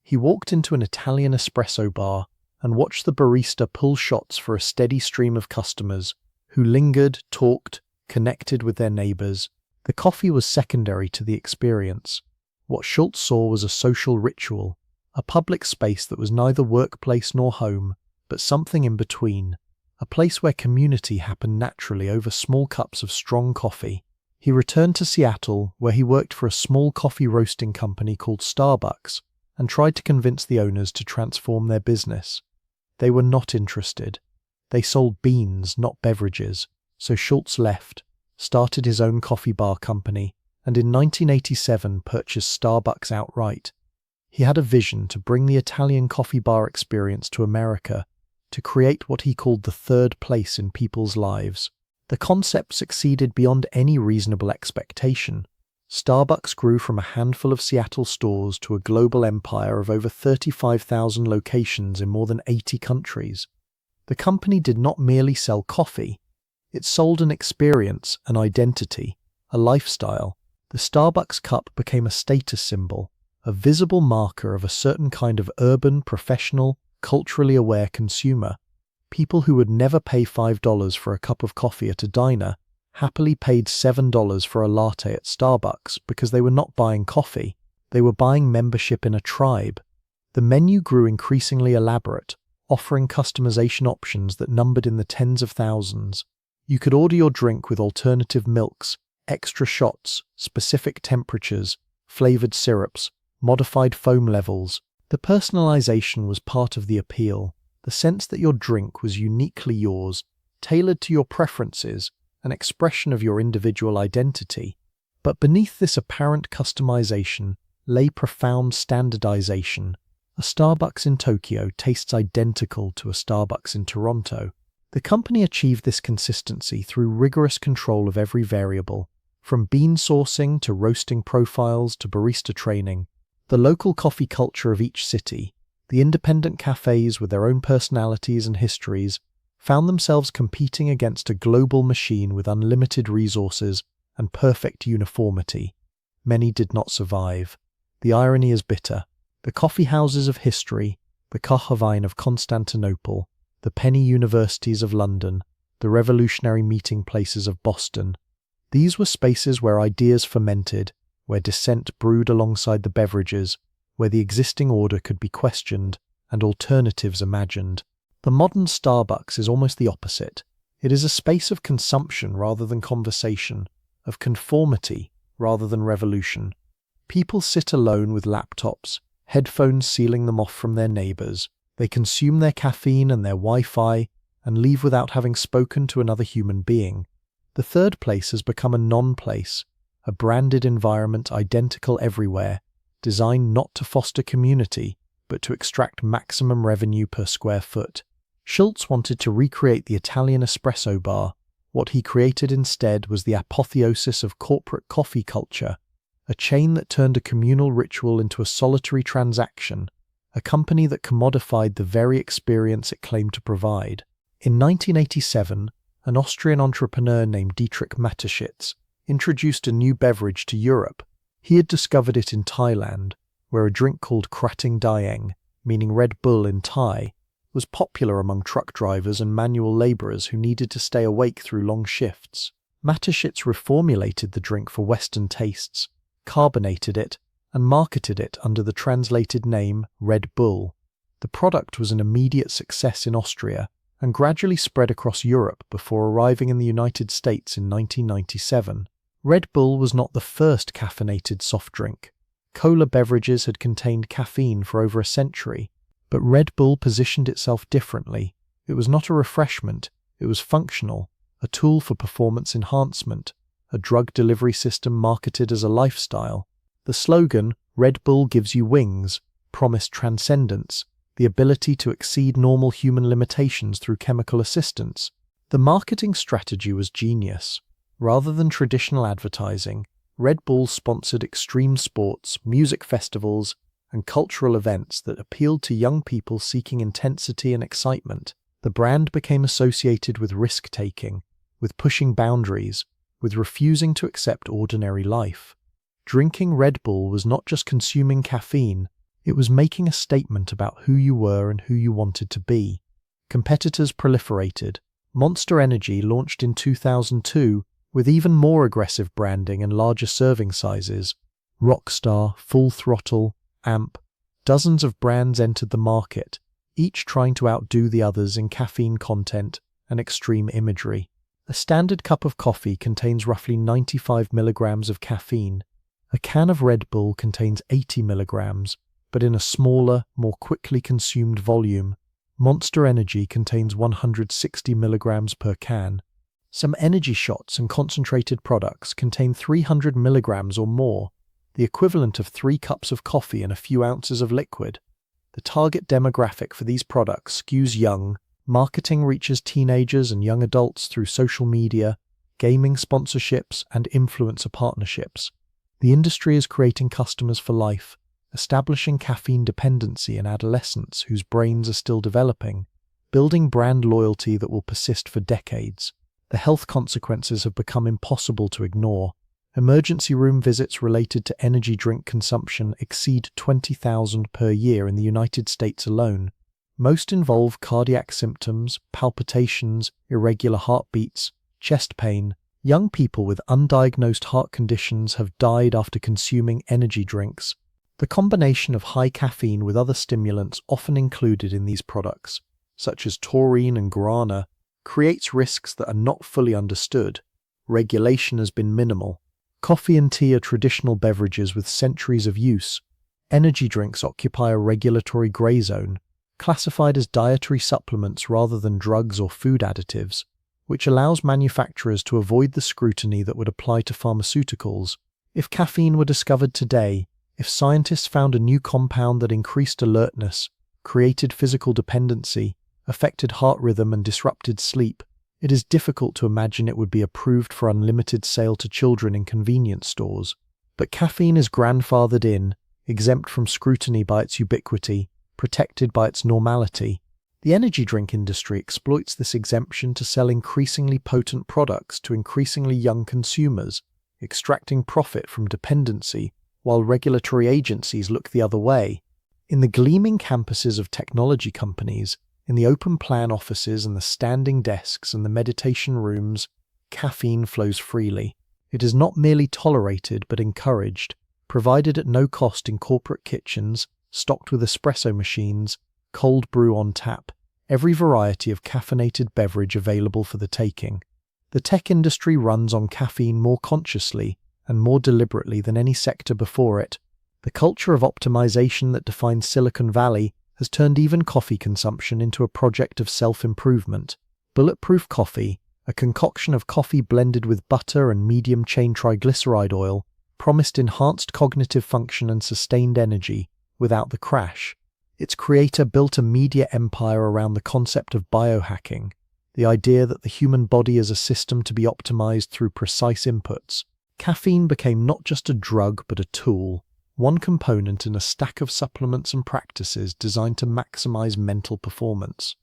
He walked into an Italian espresso bar and watched the barista pull shots for a steady stream of customers who lingered, talked, connected with their neighbors. The coffee was secondary to the experience. What Schultz saw was a social ritual, a public space that was neither workplace nor home, but something in between, a place where community happened naturally over small cups of strong coffee. He returned to Seattle, where he worked for a small coffee roasting company called Starbucks, and tried to convince the owners to transform their business. They were not interested. They sold beans, not beverages, so Schultz left, started his own coffee bar company, and in 1987 purchased Starbucks outright. He had a vision to bring the Italian coffee bar experience to America, to create what he called the third place in people's lives. The concept succeeded beyond any reasonable expectation. Starbucks grew from a handful of Seattle stores to a global empire of over 35,000 locations in more than 80 countries. The company did not merely sell coffee. It sold an experience, an identity, a lifestyle. The Starbucks cup became a status symbol, a visible marker of a certain kind of urban, professional, culturally aware consumer. People who would never pay $5 for a cup of coffee at a diner happily paid $7 for a latte at Starbucks because they were not buying coffee, they were buying membership in a tribe. The menu grew increasingly elaborate, offering customization options that numbered in the tens of thousands. You could order your drink with alternative milks, extra shots, specific temperatures, flavored syrups, modified foam levels. The personalization was part of the appeal, the sense that your drink was uniquely yours, tailored to your preferences, an expression of your individual identity. But beneath this apparent customization lay profound standardization. A Starbucks in Tokyo tastes identical to a Starbucks in Toronto. The company achieved this consistency through rigorous control of every variable, from bean sourcing to roasting profiles to barista training. The local coffee culture of each city, the independent cafes with their own personalities and histories, found themselves competing against a global machine with unlimited resources and perfect uniformity. Many did not survive. The irony is bitter. The coffeehouses of history, the CAFFEINE of Constantinople, the penny universities of London, the revolutionary meeting places of Boston. These were spaces where ideas fermented, where dissent brewed alongside the beverages, where the existing order could be questioned and alternatives imagined. The modern Starbucks is almost the opposite. It is a space of consumption rather than conversation, of conformity rather than revolution. People sit alone with laptops, headphones sealing them off from their neighbors. They consume their caffeine and their Wi-Fi and leave without having spoken to another human being. The third place has become a non-place, a branded environment identical everywhere, designed not to foster community, but to extract maximum revenue per square foot. Schultz wanted to recreate the Italian espresso bar. What he created instead was the apotheosis of corporate coffee culture, a chain that turned a communal ritual into a solitary transaction, a company that commodified the very experience it claimed to provide. In 1987, an Austrian entrepreneur named Dietrich Mateschitz introduced a new beverage to Europe. He had discovered it in Thailand, where a drink called Krating Daeng, meaning Red Bull in Thai, was popular among truck drivers and manual laborers who needed to stay awake through long shifts. Mateschitz reformulated the drink for Western tastes, carbonated it, and marketed it under the translated name Red Bull. The product was an immediate success in Austria and gradually spread across Europe before arriving in the United States in 1997. Red Bull was not the first caffeinated soft drink. Cola beverages had contained caffeine for over a century, but Red Bull positioned itself differently. It was not a refreshment, it was functional, a tool for performance enhancement, a drug delivery system marketed as a lifestyle. The slogan, "Red Bull gives you wings," promised transcendence, the ability to exceed normal human limitations through chemical assistance. The marketing strategy was genius. Rather than traditional advertising, Red Bull sponsored extreme sports, music festivals, and cultural events that appealed to young people seeking intensity and excitement. The brand became associated with risk-taking, with pushing boundaries, with refusing to accept ordinary life. Drinking Red Bull was not just consuming caffeine, it was making a statement about who you were and who you wanted to be. Competitors proliferated. Monster Energy launched in 2002 with even more aggressive branding and larger serving sizes. Rockstar, Full Throttle, Amp, dozens of brands entered the market, each trying to outdo the others in caffeine content and extreme imagery. A standard cup of coffee contains roughly 95 milligrams of caffeine. A can of Red Bull contains 80 milligrams, but in a smaller, more quickly consumed volume. Monster Energy contains 160 milligrams per can. Some energy shots and concentrated products contain 300 milligrams or more, the equivalent of 3 cups of coffee and a few ounces of liquid. The target demographic for these products skews young. Marketing reaches teenagers and young adults through social media, gaming sponsorships, and influencer partnerships. The industry is creating customers for life, establishing caffeine dependency in adolescents whose brains are still developing, building brand loyalty that will persist for decades. The health consequences have become impossible to ignore. Emergency room visits related to energy drink consumption exceed 20,000 per year in the United States alone. Most involve cardiac symptoms, palpitations, irregular heartbeats, chest pain. Young people with undiagnosed heart conditions have died after consuming energy drinks. The combination of high caffeine with other stimulants often included in these products, such as taurine and guarana, creates risks that are not fully understood. Regulation has been minimal. Coffee and tea are traditional beverages with centuries of use. Energy drinks occupy a regulatory grey zone, classified as dietary supplements rather than drugs or food additives, which allows manufacturers to avoid the scrutiny that would apply to pharmaceuticals. If caffeine were discovered today, if scientists found a new compound that increased alertness, created physical dependency, affected heart rhythm and disrupted sleep, it is difficult to imagine it would be approved for unlimited sale to children in convenience stores. But caffeine is grandfathered in, exempt from scrutiny by its ubiquity, protected by its normality. The energy drink industry exploits this exemption to sell increasingly potent products to increasingly young consumers, extracting profit from dependency, while regulatory agencies look the other way. In the gleaming campuses of technology companies, in the open-plan offices and the standing desks and the meditation rooms, caffeine flows freely. It is not merely tolerated but encouraged, provided at no cost in corporate kitchens, stocked with espresso machines, cold brew on tap, every variety of caffeinated beverage available for the taking. The tech industry runs on caffeine more consciously and more deliberately than any sector before it. The culture of optimization that defines Silicon Valley has turned even coffee consumption into a project of self-improvement. Bulletproof coffee, a concoction of coffee blended with butter and medium-chain triglyceride oil, promised enhanced cognitive function and sustained energy without the crash. Its creator built a media empire around the concept of biohacking, the idea that the human body is a system to be optimized through precise inputs. Caffeine became not just a drug but a tool, one component in a stack of supplements and practices designed to maximize mental performance.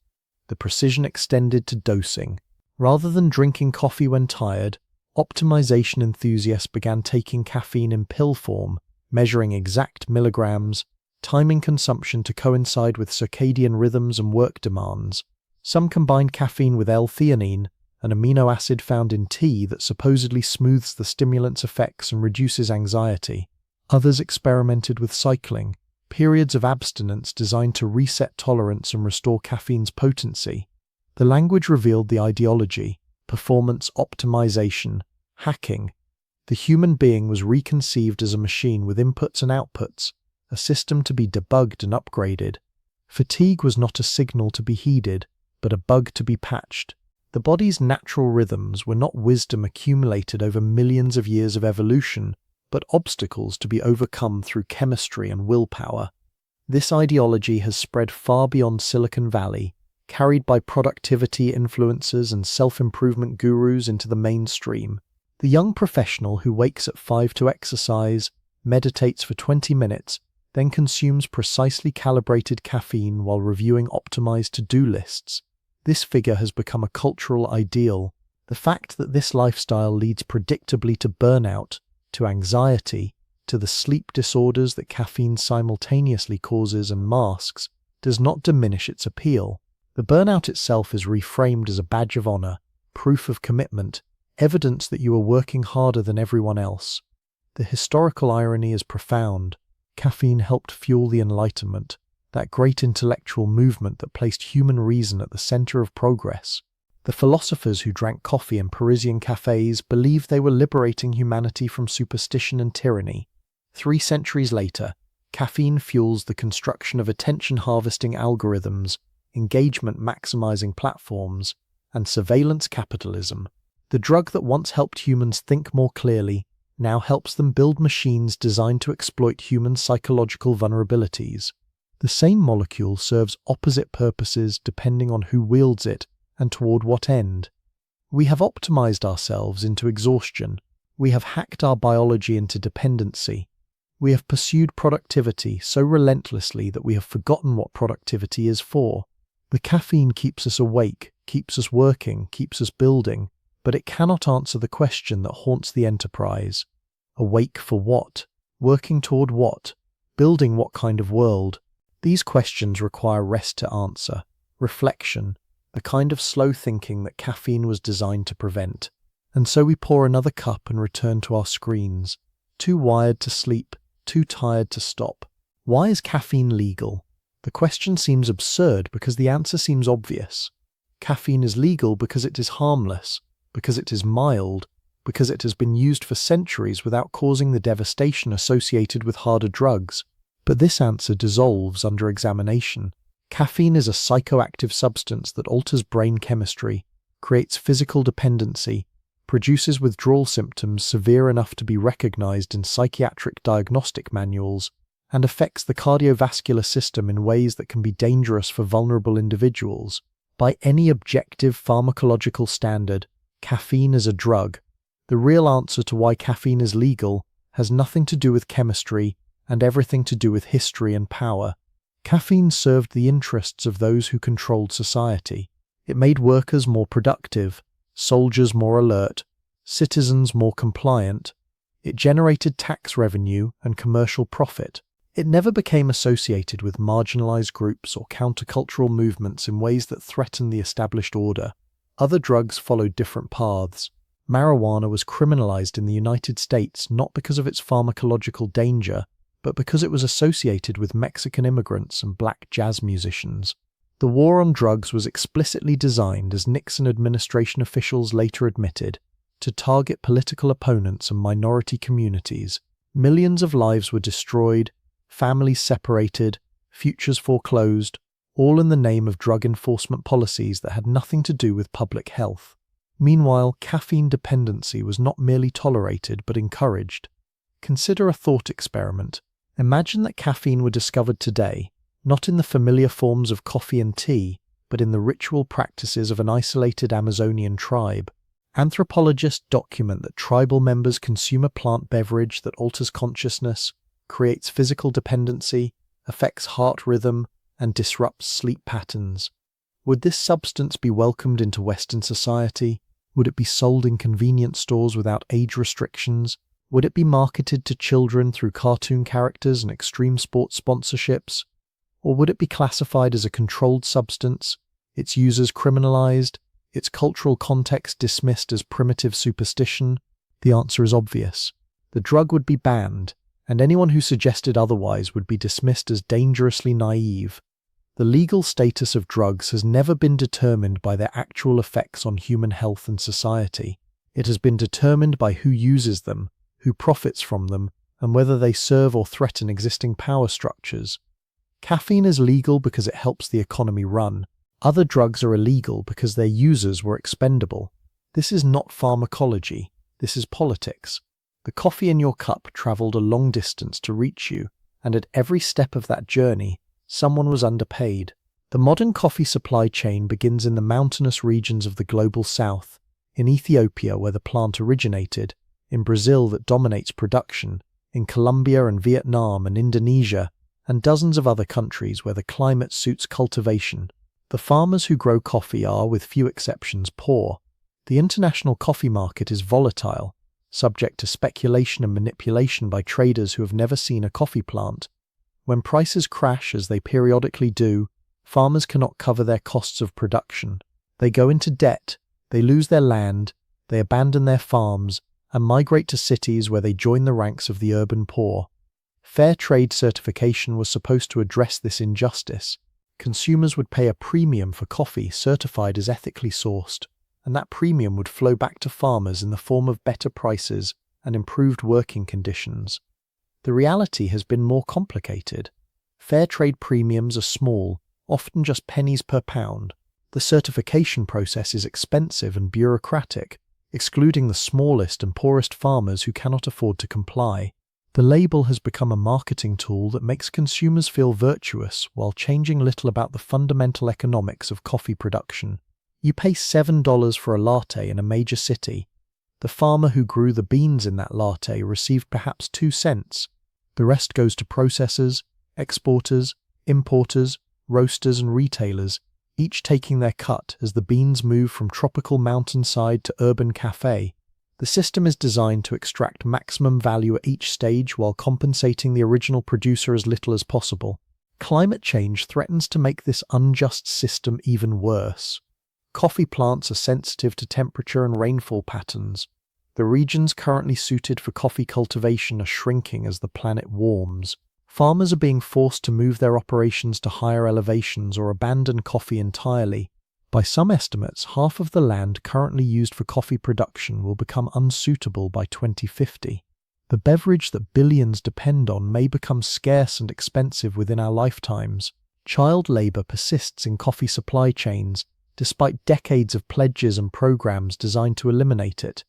The precision extended to dosing. Rather than drinking coffee when tired, optimization enthusiasts began taking caffeine in pill form, measuring exact milligrams, timing consumption to coincide with circadian rhythms and work demands. Some combined caffeine with L-theanine, an amino acid found in tea that supposedly smooths the stimulant's effects and reduces anxiety. Others experimented with cycling, periods of abstinence designed to reset tolerance and restore caffeine's potency. The language revealed the ideology: performance optimization, hacking. The human being was reconceived as a machine with inputs and outputs, a system to be debugged and upgraded. Fatigue was not a signal to be heeded, but a bug to be patched. The body's natural rhythms were not wisdom accumulated over millions of years of evolution, but obstacles to be overcome through chemistry and willpower. This ideology has spread far beyond Silicon Valley, carried by productivity influencers and self-improvement gurus into the mainstream. The young professional who wakes at 5 to exercise, meditates for 20 minutes, then consumes precisely calibrated caffeine while reviewing optimized to-do lists. This figure has become a cultural ideal. The fact that this lifestyle leads predictably to burnout, to anxiety, to the sleep disorders that caffeine simultaneously causes and masks, does not diminish its appeal. The burnout itself is reframed as a badge of honor, proof of commitment, evidence that you are working harder than everyone else. The historical irony is profound. Caffeine helped fuel the Enlightenment, that great intellectual movement that placed human reason at the center of progress. The philosophers who drank coffee in Parisian cafes believed they were liberating humanity from superstition and tyranny. 3 centuries later, caffeine fuels the construction of attention-harvesting algorithms, engagement-maximizing platforms, and surveillance capitalism. The drug that once helped humans think more clearly now helps them build machines designed to exploit human psychological vulnerabilities. The same molecule serves opposite purposes depending on who wields it and toward what end. We have optimized ourselves into exhaustion. We have hacked our biology into dependency. We have pursued productivity so relentlessly that we have forgotten what productivity is for. The caffeine keeps us awake, keeps us working, keeps us building, but it cannot answer the question that haunts the enterprise. Awake for what? Working toward what? Building what kind of world? These questions require rest to answer, reflection, the kind of slow thinking that caffeine was designed to prevent. And so we pour another cup and return to our screens, too wired to sleep, too tired to stop. Why is caffeine legal? The question seems absurd because the answer seems obvious. Caffeine is legal because it is harmless, because it is mild, because it has been used for centuries without causing the devastation associated with harder drugs. But this answer dissolves under examination. Caffeine is a psychoactive substance that alters brain chemistry, creates physical dependency, produces withdrawal symptoms severe enough to be recognized in psychiatric diagnostic manuals, and affects the cardiovascular system in ways that can be dangerous for vulnerable individuals. By any objective pharmacological standard, caffeine is a drug. The real answer to why caffeine is legal has nothing to do with chemistry and everything to do with history and power. Caffeine served the interests of those who controlled society. It made workers more productive, soldiers more alert, citizens more compliant. It generated tax revenue and commercial profit. It never became associated with marginalized groups or countercultural movements in ways that threatened the established order. Other drugs followed different paths. Marijuana was criminalized in the United States not because of its pharmacological danger, but because it was associated with Mexican immigrants and black jazz musicians. The war on drugs was explicitly designed, as Nixon administration officials later admitted, to target political opponents and minority communities. Millions of lives were destroyed, families separated, futures foreclosed, all in the name of drug enforcement policies that had nothing to do with public health. Meanwhile, caffeine dependency was not merely tolerated but encouraged. Consider a thought experiment. Imagine that caffeine were discovered today, not in the familiar forms of coffee and tea, but in the ritual practices of an isolated Amazonian tribe. Anthropologists document that tribal members consume a plant beverage that alters consciousness, creates physical dependency, affects heart rhythm, and disrupts sleep patterns. Would this substance be welcomed into Western society? Would it be sold in convenience stores without age restrictions? Would it be marketed to children through cartoon characters and extreme sports sponsorships? Or would it be classified as a controlled substance, its users criminalized, its cultural context dismissed as primitive superstition? The answer is obvious. The drug would be banned, and anyone who suggested otherwise would be dismissed as dangerously naive. The legal status of drugs has never been determined by their actual effects on human health and society. It has been determined by who uses them, who profits from them, and whether they serve or threaten existing power structures. Caffeine is legal because it helps the economy run. Other drugs are illegal because their users were expendable. This is not pharmacology. This is politics. The coffee in your cup traveled a long distance to reach you, and at every step of that journey, someone was underpaid. The modern coffee supply chain begins in the mountainous regions of the global south, in Ethiopia where the plant originated, in Brazil that dominates production, in Colombia and Vietnam and Indonesia, and dozens of other countries where the climate suits cultivation. The farmers who grow coffee are, with few exceptions, poor. The international coffee market is volatile, subject to speculation and manipulation by traders who have never seen a coffee plant. When prices crash, as they periodically do, farmers cannot cover their costs of production. They go into debt, they lose their land, they abandon their farms, and migrate to cities where they join the ranks of the urban poor. Fair trade certification was supposed to address this injustice. Consumers would pay a premium for coffee certified as ethically sourced, and that premium would flow back to farmers in the form of better prices and improved working conditions. The reality has been more complicated. Fair trade premiums are small, often just pennies per pound. The certification process is expensive and bureaucratic, excluding the smallest and poorest farmers who cannot afford to comply. The label has become a marketing tool that makes consumers feel virtuous while changing little about the fundamental economics of coffee production. You pay $7 for a latte in a major city. The farmer who grew the beans in that latte received perhaps 2 cents. The rest goes to processors, exporters, importers, roasters and retailers, each taking their cut as the beans move from tropical mountainside to urban cafe. The system is designed to extract maximum value at each stage while compensating the original producer as little as possible. Climate change threatens to make this unjust system even worse. Coffee plants are sensitive to temperature and rainfall patterns. The regions currently suited for coffee cultivation are shrinking as the planet warms. Farmers are being forced to move their operations to higher elevations or abandon coffee entirely. By some estimates, half of the land currently used for coffee production will become unsuitable by 2050. The beverage that billions depend on may become scarce and expensive within our lifetimes. Child labor persists in coffee supply chains, despite decades of pledges and programs designed to eliminate it.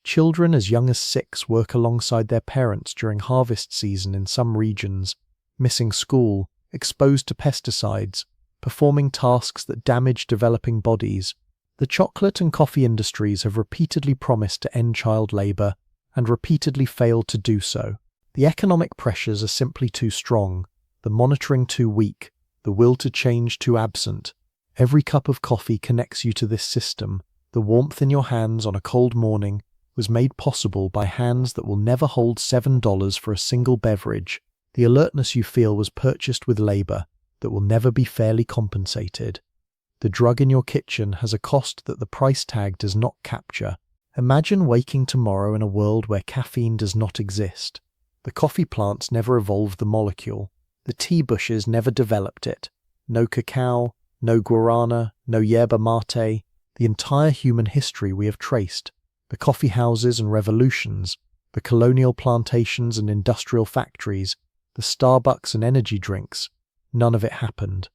Children as young as 6 work alongside their parents during harvest season in some regions, missing school, exposed to pesticides, performing tasks that damage developing bodies. The chocolate and coffee industries have repeatedly promised to end child labor and repeatedly failed to do so. The economic pressures are simply too strong, the monitoring too weak, the will to change too absent. Every cup of coffee connects you to this system. The warmth in your hands on a cold morning was made possible by hands that will never hold $7 for a single beverage. The alertness you feel was purchased with labor that will never be fairly compensated. The drug in your kitchen has a cost that the price tag does not capture. Imagine waking tomorrow in a world where caffeine does not exist. The coffee plants never evolved the molecule. The tea bushes never developed it. No cacao, no guarana, no yerba mate. The entire human history we have traced, the coffee houses and revolutions, the colonial plantations and industrial factories, the Starbucks and energy drinks, none of it happened.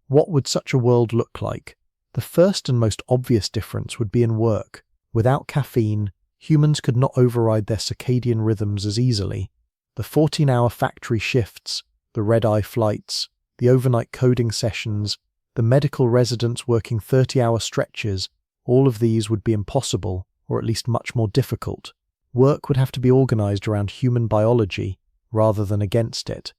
What would such a world look like? The first and most obvious difference would be in work. Without caffeine, humans could not override their circadian rhythms as easily. The 14-hour factory shifts, the red-eye flights, the overnight coding sessions, the medical residents working 30-hour stretches, all of these would be impossible, or at least much more difficult. Work would have to be organized around human biology, rather than against it.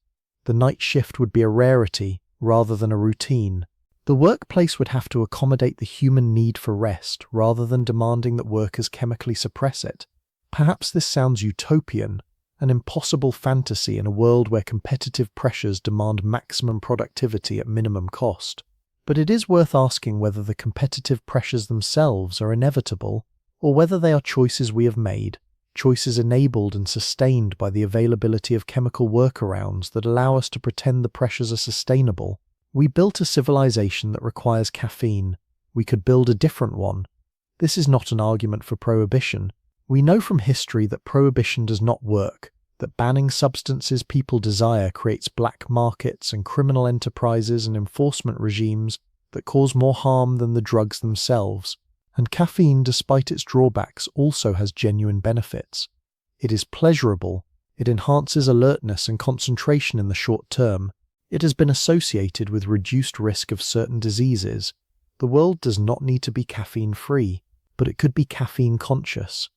The night shift would be a rarity, rather than a routine. The workplace would have to accommodate the human need for rest, rather than demanding that workers chemically suppress it. Perhaps this sounds utopian, an impossible fantasy in a world where competitive pressures demand maximum productivity at minimum cost. But it is worth asking whether the competitive pressures themselves are inevitable, or whether they are choices we have made, choices enabled and sustained by the availability of chemical workarounds that allow us to pretend the pressures are sustainable. We built a civilization that requires caffeine. We could build a different one. This is not an argument for prohibition. We know from history that prohibition does not work, that banning substances people desire creates black markets and criminal enterprises and enforcement regimes that cause more harm than the drugs themselves. And caffeine, despite its drawbacks, also has genuine benefits. It is pleasurable. It enhances alertness and concentration in the short term. It has been associated with reduced risk of certain diseases. The world does not need to be caffeine-free, but it could be caffeine-conscious.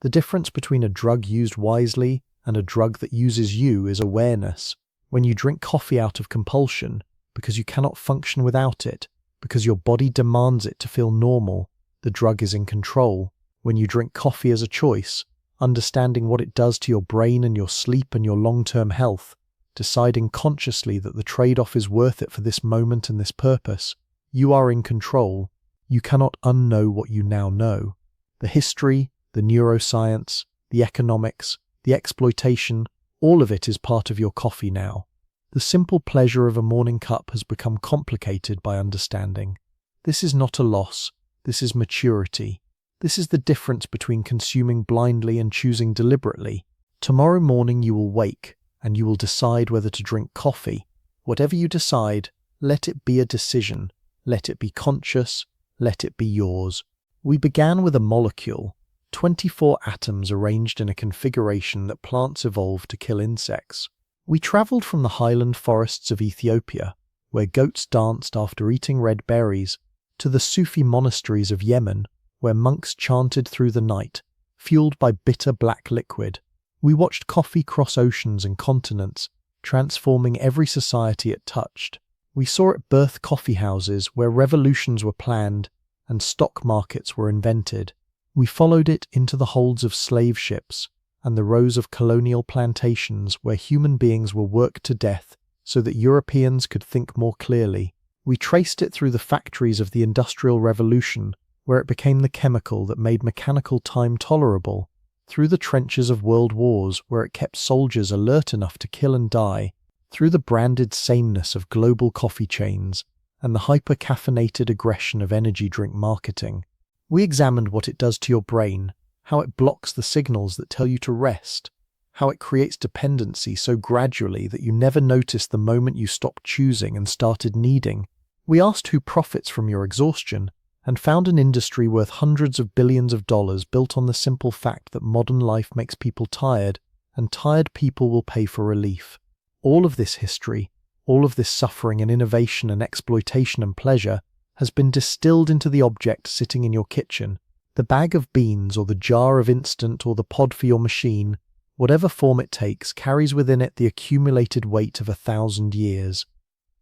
The difference between a drug used wisely and a drug that uses you is awareness. When you drink coffee out of compulsion, because you cannot function without it, because your body demands it to feel normal, the drug is in control. When you drink coffee as a choice, understanding what it does to your brain and your sleep and your long-term health, deciding consciously that the trade-off is worth it for this moment and this purpose, you are in control. You cannot unknow what you now know. The history, the neuroscience, the economics, the exploitation, all of it is part of your coffee now. The simple pleasure of a morning cup has become complicated by understanding. This is not a loss. This is maturity. This is the difference between consuming blindly and choosing deliberately. Tomorrow morning you will wake, and you will decide whether to drink coffee. Whatever you decide, let it be a decision. Let it be conscious. Let it be yours. We began with a molecule, 24 atoms arranged in a configuration that plants evolved to kill insects. We travelled from the highland forests of Ethiopia, where goats danced after eating red berries, to the Sufi monasteries of Yemen, where monks chanted through the night, fueled by bitter black liquid. We watched coffee cross oceans and continents, transforming every society it touched. We saw it birth coffee houses where revolutions were planned and stock markets were invented. We followed it into the holds of slave ships and the rows of colonial plantations where human beings were worked to death so that Europeans could think more clearly. We traced it through the factories of the Industrial Revolution, where it became the chemical that made mechanical time tolerable, through the trenches of world wars where it kept soldiers alert enough to kill and die, through the branded sameness of global coffee chains and the hyper-caffeinated aggression of energy drink marketing. We examined what it does to your brain, how it blocks the signals that tell you to rest, how it creates dependency so gradually that you never noticed the moment you stopped choosing and started needing. We asked who profits from your exhaustion, and found an industry worth hundreds of billions of dollars built on the simple fact that modern life makes people tired, and tired people will pay for relief. All of this history, all of this suffering and innovation and exploitation and pleasure has been distilled into the object sitting in your kitchen. The bag of beans or the jar of instant or the pod for your machine, whatever form it takes, carries within it the accumulated weight of 1,000 years.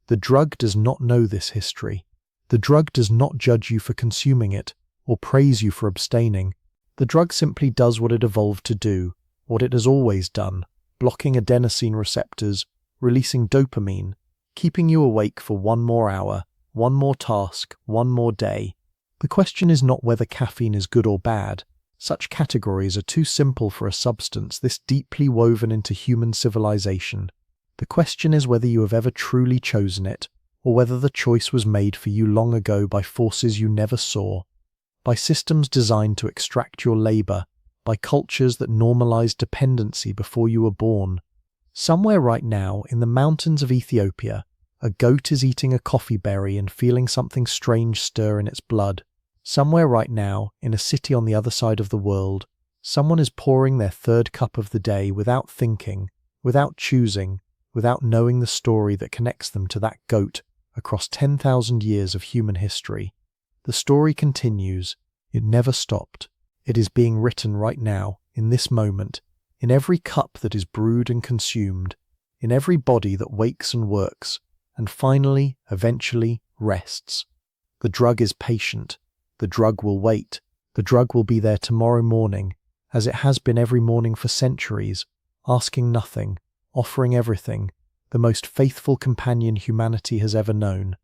The drug does not know this history. The drug does not judge you for consuming it or praise you for abstaining. The drug simply does what it evolved to do, what it has always done, blocking adenosine receptors, releasing dopamine, keeping you awake for one more hour, one more task, one more day. The question is not whether caffeine is good or bad. Such categories are too simple for a substance this deeply woven into human civilization. The question is whether you have ever truly chosen it, or whether the choice was made for you long ago by forces you never saw, by systems designed to extract your labor, by cultures that normalized dependency before you were born. Somewhere right now, in the mountains of Ethiopia, a goat is eating a coffee berry and feeling something strange stir in its blood. Somewhere right now, in a city on the other side of the world, someone is pouring their third cup of the day without thinking, without choosing, without knowing the story that connects them to that goat across 10,000 years of human history. The story continues. It never stopped. It is being written right now, in this moment, in every cup that is brewed and consumed, in every body that wakes and works, and finally, eventually, rests. The drug is patient. The drug will wait. The drug will be there tomorrow morning, as it has been every morning for centuries, asking nothing, offering everything, the most faithful companion humanity has ever known.